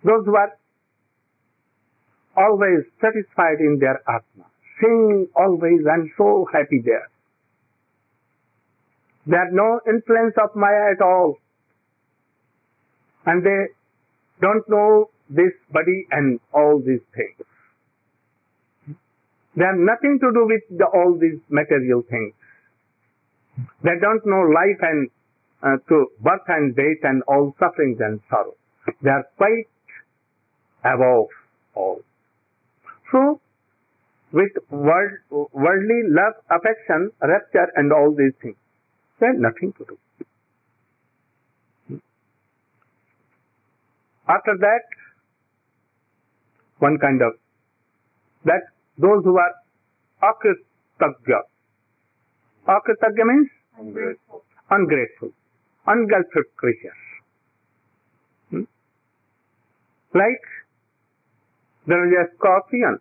those who are always satisfied in their Atma, sing always and so happy there. They have no influence of Maya at all. And they don't know this body and all these things. They have nothing to do with all these material things. They don't know life and to birth and death and all sufferings and sorrow. They are quite above all. So, with worldly love, affection, rapture and all these things, they have nothing to do. After that, one kind of, that those who are akritagya. Akritagya means ungrateful, ungrateful creatures. Like there was a scorpion.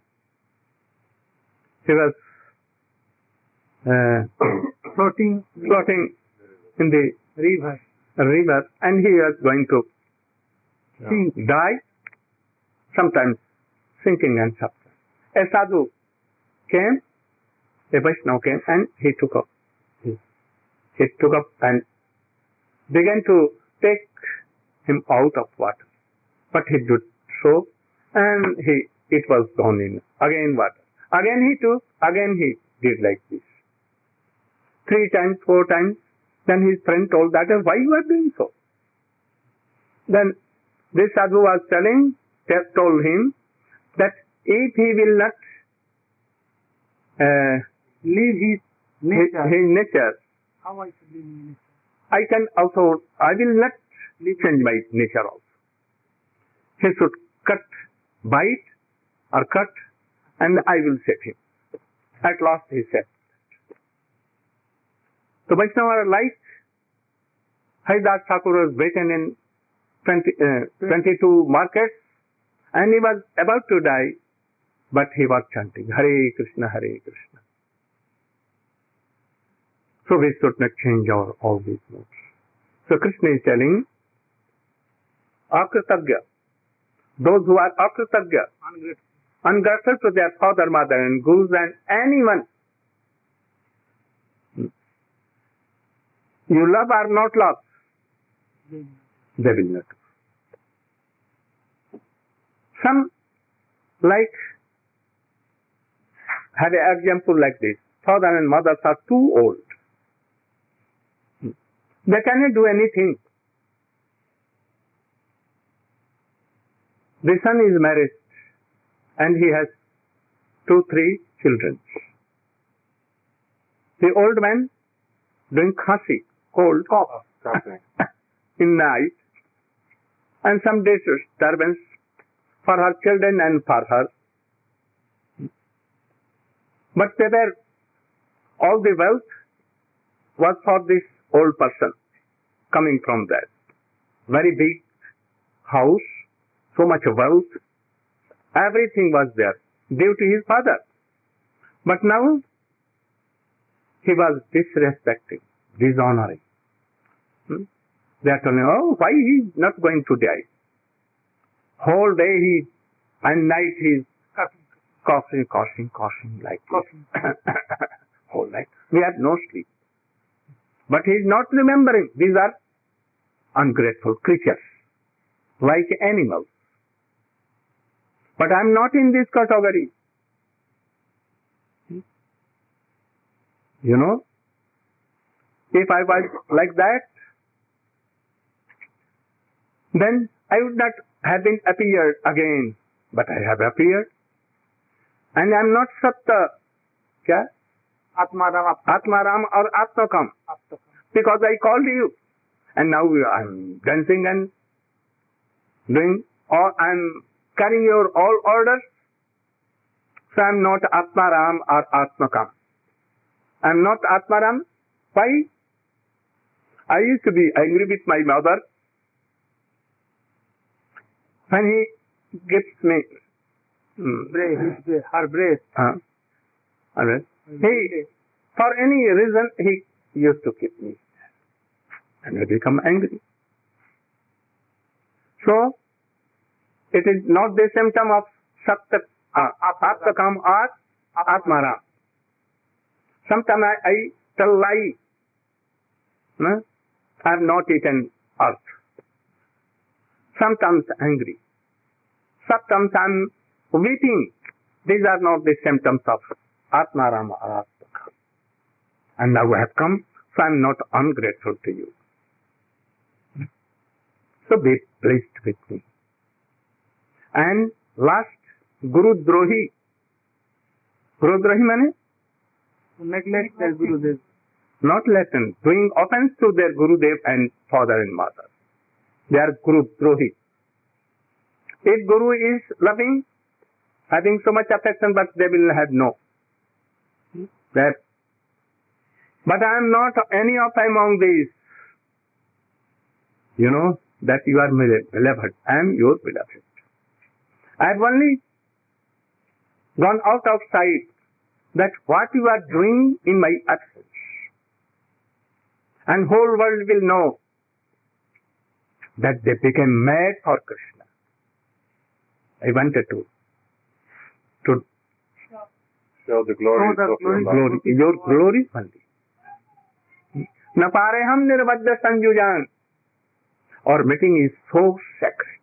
He was floating in the river, and he was going to die, sometimes sinking and suffering. A sadhu came, a Vaishnava came, and he took up and began to take him out of water. But he did so, and it was gone in again water. Again he took, again he did like this. 3 times, 4 times. Then his friend told that, why you are doing so? Then this sadhu was told him that if he will not leave his nature, How I should live in nature? I will not change my nature also. He should bite or cut, and I will set him. At last he said. So Vaishnava like Haridas Thakur was beaten in 22 markets, and he was about to die, but he was chanting Hare Krishna, Hare Krishna. So we should not change all these modes. So Krishna is telling, Akritagya, those who are Akritagya, ungrateful to their father, mother, and gurus, and anyone, you love or not love, they will not. Some like have an example like this. Father and mother are too old. They cannot do anything. The son is married and he has 2-3 children. The old man doing khasi, cold cough in night, and some disturbance for her children and for her. But they were, all the wealth was for this old person coming from that. Very big house, so much wealth, everything was there, due to his father. But now, he was disrespecting, dishonoring. They are telling, oh, why he is not going to die? Whole day and night he is coughing like this. Whole night. We have no sleep. But he is not remembering. These are ungrateful creatures, like animals. But I am not in this category. You know, if I was like that, then I would not have been appeared again. But I have appeared. And I am not Satta. Kya? Atmaram or Atmakam. Because I called you. And now I am dancing and doing, or I am carrying your all orders. So I am not Atmaram or Atmakam. I am not Atmaram. Why? I used to be angry with my mother when he gives me her breast. He, for any reason, he used to keep me. And I become angry. So, it is not the symptom of Atmakam or Atmaram. Sometimes I tell lie. I have not eaten earth. Sometimes angry. Sometimes I am weeping. These are not the symptoms of Atmaram or Atmakam. And now I have come, so I am not ungrateful to you. So be pleased with me. And last, Guru Drohi. Guru Drohi means? Neglect their Gurudev. Not listen, doing offense to their Gurudev and father and mother. They are Guru Drohi. If Guru is loving, having so much affection, but they will have no. That. But I am not any of among these. You know that you are my beloved. I am your beloved. I have only gone out of sight that what you are doing in my absence. And whole world will know that they became mad for Krishna. I wanted to show the glory of your glory only. Napareham nirvadya sanjujan. Our meeting is so sacred.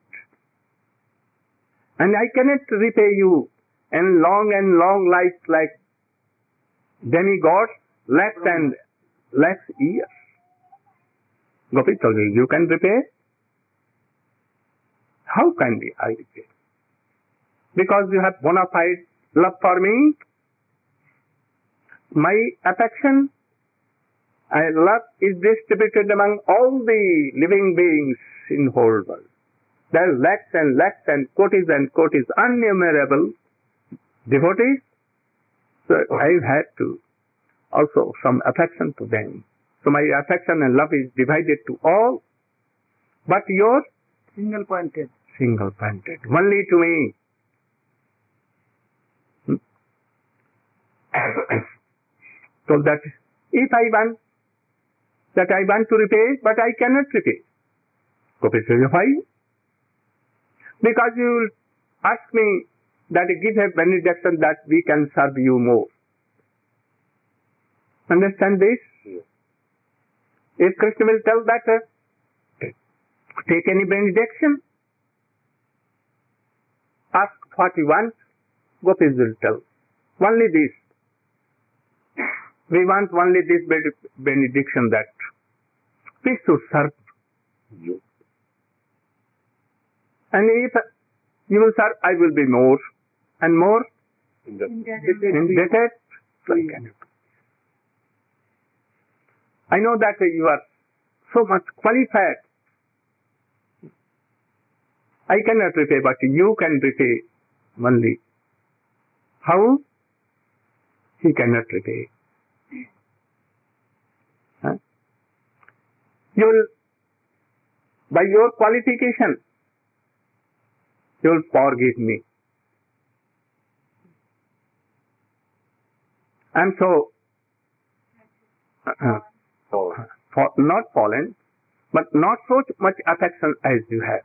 And I cannot repay you in long life like demigods, lakhs and lakhs years. Gopi told me, you can repay? How can I repay? Because you have bona fide love for me, my affection and love is distributed among all the living beings in the whole world. There are lakhs and kotis innumerable devotees. So I had to also some affection to them. So my affection and love is divided to all, but yours single-pointed, only to me. So that if I want to repay, but I cannot repay. Gopi says, why? Because you will ask me that give a benediction that we can serve you more. Understand this? Yes. If Krishna will tell that, take any benediction, ask what you want, Gopis will tell. Only this. We want only this benediction that we should serve you. And if you will serve, I will be more and more indebted. I know that you are so much qualified. I cannot repay, but you can repay only. How? He cannot repay. Huh? You will, by your qualification, you will forgive me. And so, not fallen, but not so much affection as you have.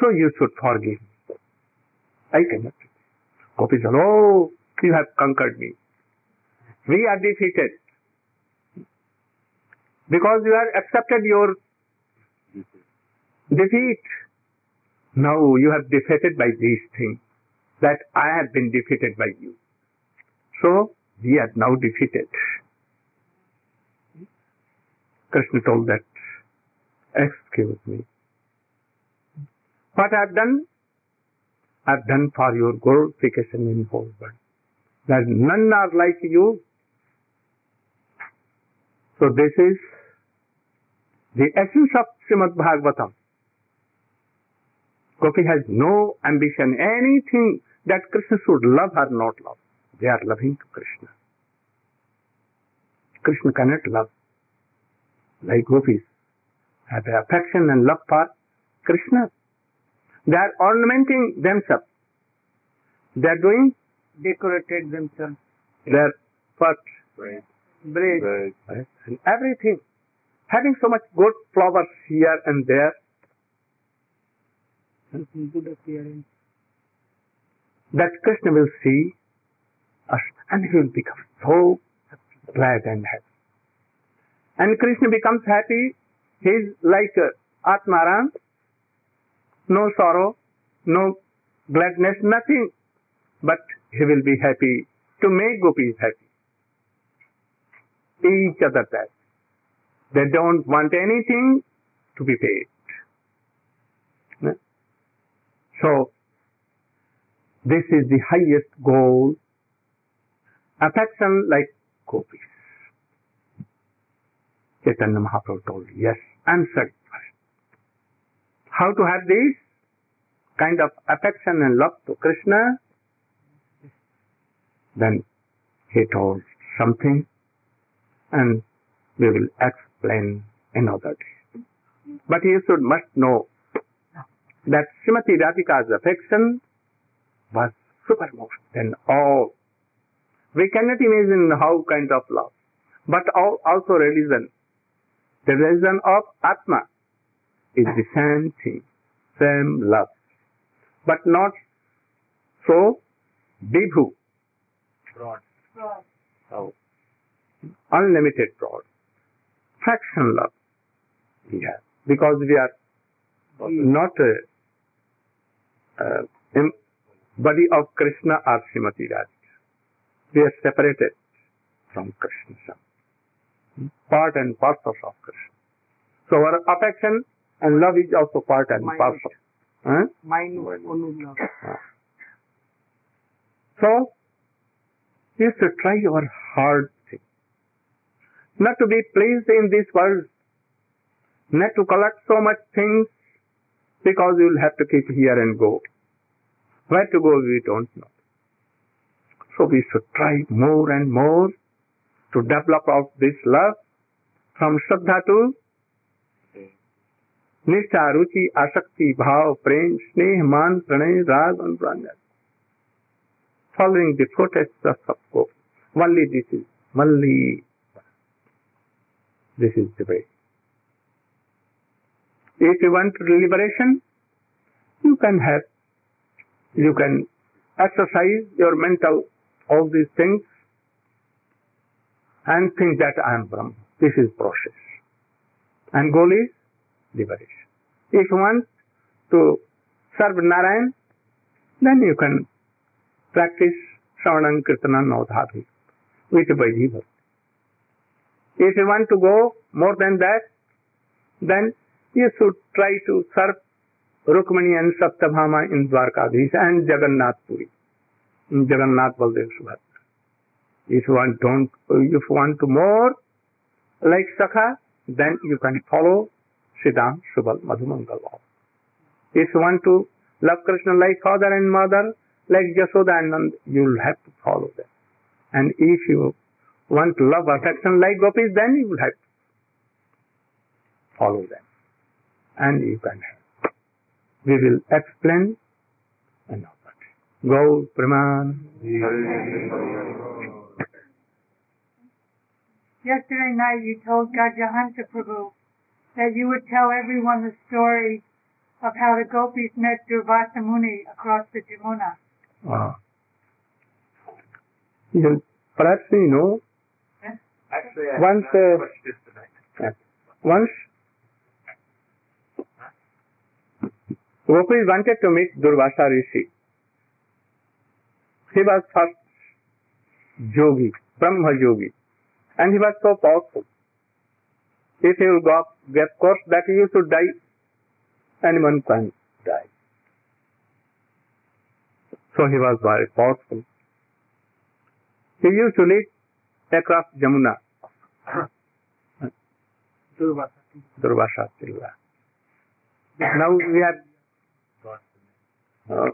So you should forgive me. I cannot. Gopi said, oh, you have conquered me. We are defeated. Because you have accepted your defeat. Now you have defeated by these things, that I have been defeated by you. So we are now defeated. Krishna told that, excuse me. What I have done for your glorification in whole world. That none are like you. So this is the essence of Srimad Bhagavatam. Gopi has no ambition, anything that Krishna should love or not love. They are loving Krishna. Krishna cannot love like gopis have affection and love for Krishna. They are ornamenting themselves. They are doing Decorated themselves. their what? Braid. And everything. Having so much good flowers here and there. Good appearance. That Krishna will see us and he will become so glad and happy. And Krishna becomes happy. He is like Atmaram. No sorrow, no gladness, nothing. But he will be happy to make gopis happy. Each other that. They don't want anything to be paid. So, this is the highest goal. Affection like gopis. Chaitanya Mahaprabhu told, yes, answered first. How to have this kind of affection and love to Krishna? Then he told something and we will explain another day. But you must know that Srimati Radhika's affection was supermost than all. We cannot imagine how kind of love. But also religion. The religion of Atma is the same thing, same love. But not so vibhu. Broad. Oh. Unlimited broad. Fraction love we have. Because we are not body of Krishna or Srimati Radhika. We are separated from Krishna. Part and parcel of Krishna. So our affection and love is also part and parcel. Mind only love. So, you should try your hard thing. Not to be pleased in this world. Not to collect so much things because you will have to keep here and go. Where to go we don't know. So we should try more and more to develop out this love from Shraddha to Nishtha, Ruchi, Asakti, Bhav, Prem, Sneh, Man, Pranay, Rag and Brahman. Following the footsteps of Gopi. Only this is the way. If you want liberation, you can exercise your mental, all these things, and think that I am Brahma. This is process. And goal is liberation. If you want to serve Narayan, then you can practice Shravanam, Kirtanam, Navadhapi with Vaidhi Bhakti. If you want to go more than that, then you should try to serve Rukmani and Saptabhama in Dwarkadhish and Jagannath Puri, in Jagannath Baldev Subhadra. If you want to more like Sakha, then you can follow Siddham, Subal, Madhumangal. If you want to love Krishna like father and mother, like Yashoda and Nand, you will have to follow them. And if you want to love affection like gopis, then you will have to follow them. And you can have. We will explain and all that. Go, Praman. Yesterday night you told Gajahanta Prabhu that you would tell everyone the story of how the gopis met Durvasa Muni across the Jamuna. Perhaps you know, Actually, once gopis wanted to meet Durvasa Rishi. He was first yogi, Brahma yogi, and he was so powerful. If he will get course that you should die, anyone can die. So he was very powerful. He used to live across Jamuna. Durvasa Tilla. Now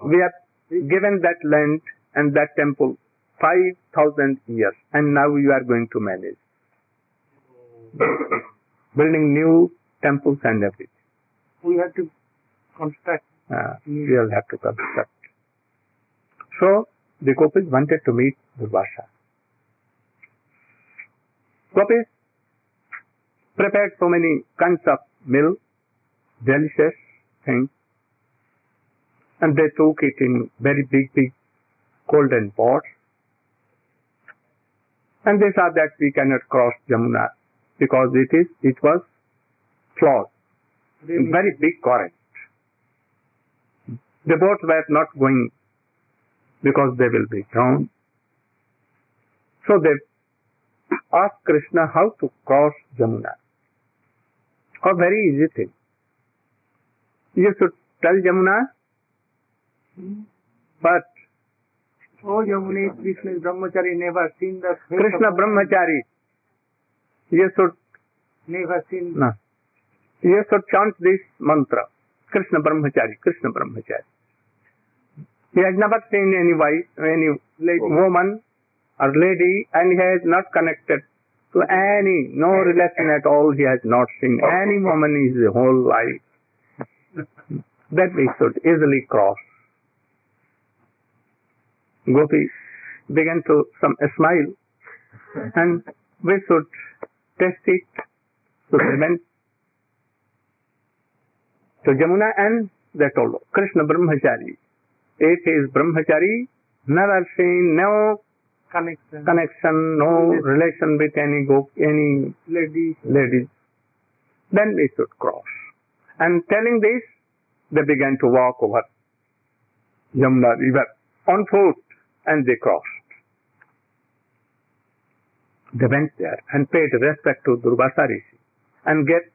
we have given that land and that temple 5,000 years, and now you are going to manage building new temples and everything. We have to construct. We will have to construct. So the gopis wanted to meet Durvasa. Gopis prepared so many kinds of meal, delicious things, and they took it in very big golden pots. And they saw that we cannot cross Jamuna because it was flawed, very big current. The boats were not going because they will be drowned. So they asked Krishna how to cross Jamuna. A very easy thing. You should tell Jamuna, but Oh, Yamuni, Krishna is Brahmachari, never seen the face Krishna of Brahmachari, you should never seen. no. You should chant this mantra. Krishna Brahmachari, Krishna Brahmachari. He has never seen any wife, any woman or lady, and he has not connected to no relation at all. He has not seen any woman in his whole life. That we should easily cross. Gopi began to smile, and we should test it to prevent to Jamuna, and they told Krishna Brahmachari. If he is Brahmachari, never seen, no connection, no relation with any ladies, then we should cross. And telling this, they began to walk over Yamuna river on foot, and they crossed. They went there and paid respect to Durvasa Rishi and get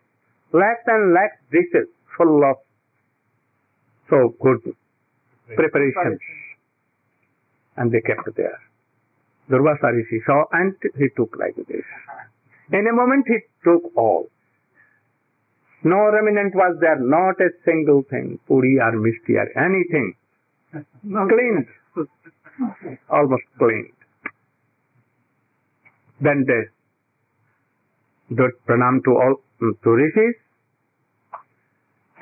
lakhs and lakhs dishes full of so good preparations, and they kept there. Durvasa Rishi saw, and he took like this. In a moment he took all. No remnant was there, not a single thing, puri or mishti or anything. Cleaned, almost cleaned. Then they did pranam to all to rishis,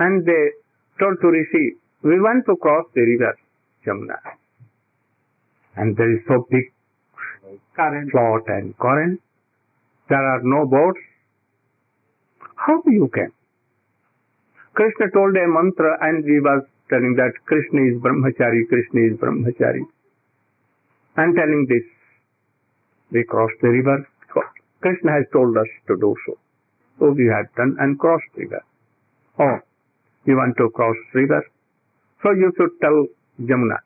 and they told to Rishi, we want to cross the river Jamuna, and there is so big flood and current. There are no boats. How you can? Krishna told a mantra, and we was telling that Krishna is Brahmachari, Krishna is Brahmachari. And telling this, we crossed the river. Krishna has told us to do so. So we have done and crossed the river. Oh, you want to cross river? So you should tell Jamuna.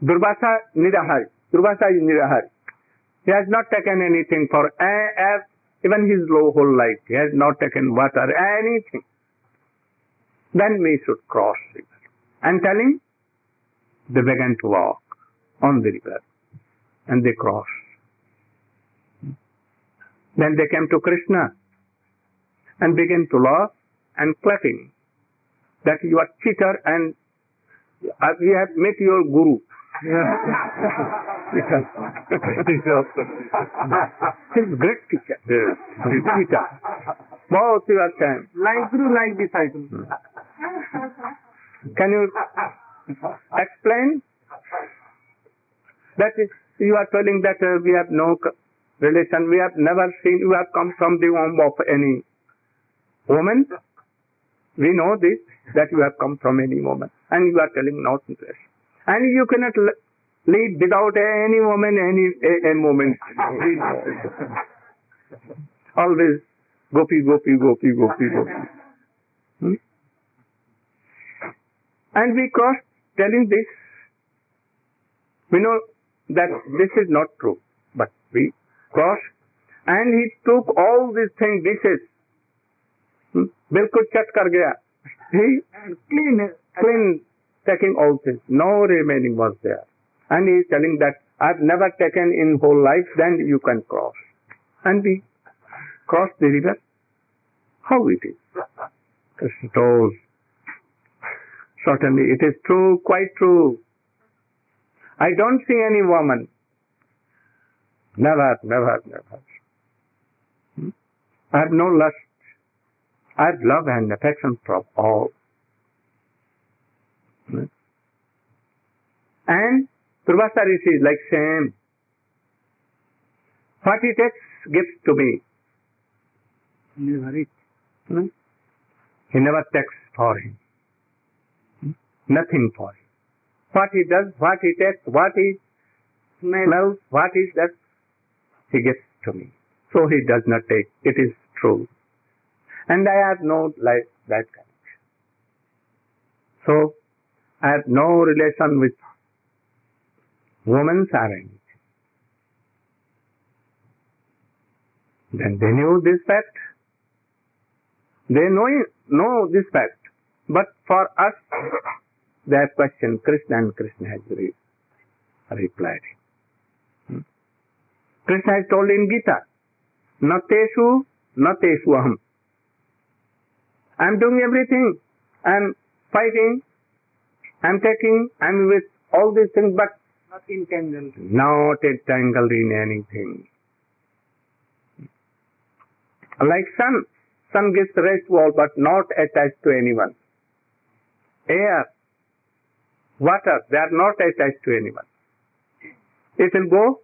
Durvasa Nirahari. Durvasa is Nirahari. He has not taken anything for even his whole life. He has not taken water, anything. Then we should cross river. And telling, they began to walk on the river. And they crossed. Then they came to Krsna and began to laugh and clapping that you are cheater and we have met your guru. He's great teacher. He's teacher. Both you are time. Like guru, like disciple. Can you explain? That is, you are telling that we have no relation. We have never seen. You have come from the womb of any woman. We know this, that you have come from any woman. And you are telling not interest. And you cannot live without any woman, any moment. Always Gopi, Gopi, Gopi, Gopi, Gopi. And we crossed telling this. We know that this is not true. But we crossed and he took all these things, dishes. Bilkul chat kar gaya. He clean, taking all things. No remaining was there. And he is telling that I've never taken in whole life, then you can cross. And we crossed the river. How it is? Krishna told. Certainly it is true, quite true. I don't see any woman. Never. I have no lust. I have love and affection from all. And Durvasa Rishi is like same. What he takes, gives to me. He never takes for him. Nothing for him. What he does, what he takes, what he smells, what he does, he gives to me. So he does not take. It is true. And I have no like that connection. So I have no relation with women or anything. Then they knew this fact. They know this fact. But for us, they have questioned Krishna and Krishna has replied. Krishna has told in Gita, Nateshu aham. I am doing everything. I am fighting. I am taking. I am with all these things, but Not entangled. not entangled in anything. Like sun gives rays to all, but not attached to anyone. Air, water, they are not attached to anyone. It will go,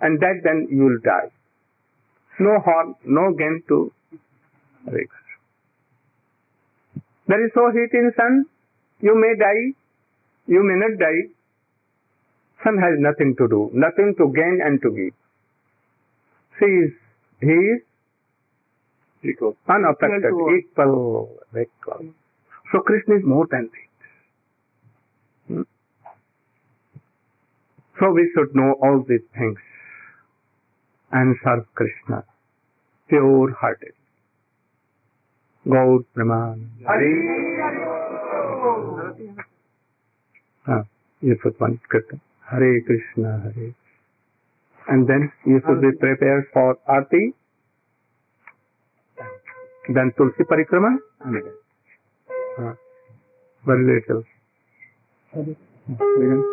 and then you will die. No harm, no gain to river. There is so heat in sun, you may die, you may not die. Sun has nothing to do, nothing to gain and to give. He is Equal. unaffected, equal. So Krishna is more than this. So we should know all these things and serve Krishna pure-hearted. Gaur Praman. You should one Kirtan. Hare Krishna, Hare. And then you should be prepared for Aarti. Then Tulsi Parikrama. And then. Very little. Begin.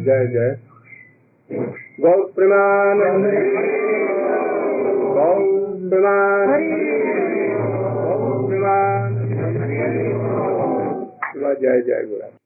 जय जय गौ प्रमाण गौ प्रमाण गौ प्रमाण जय जय गुरु।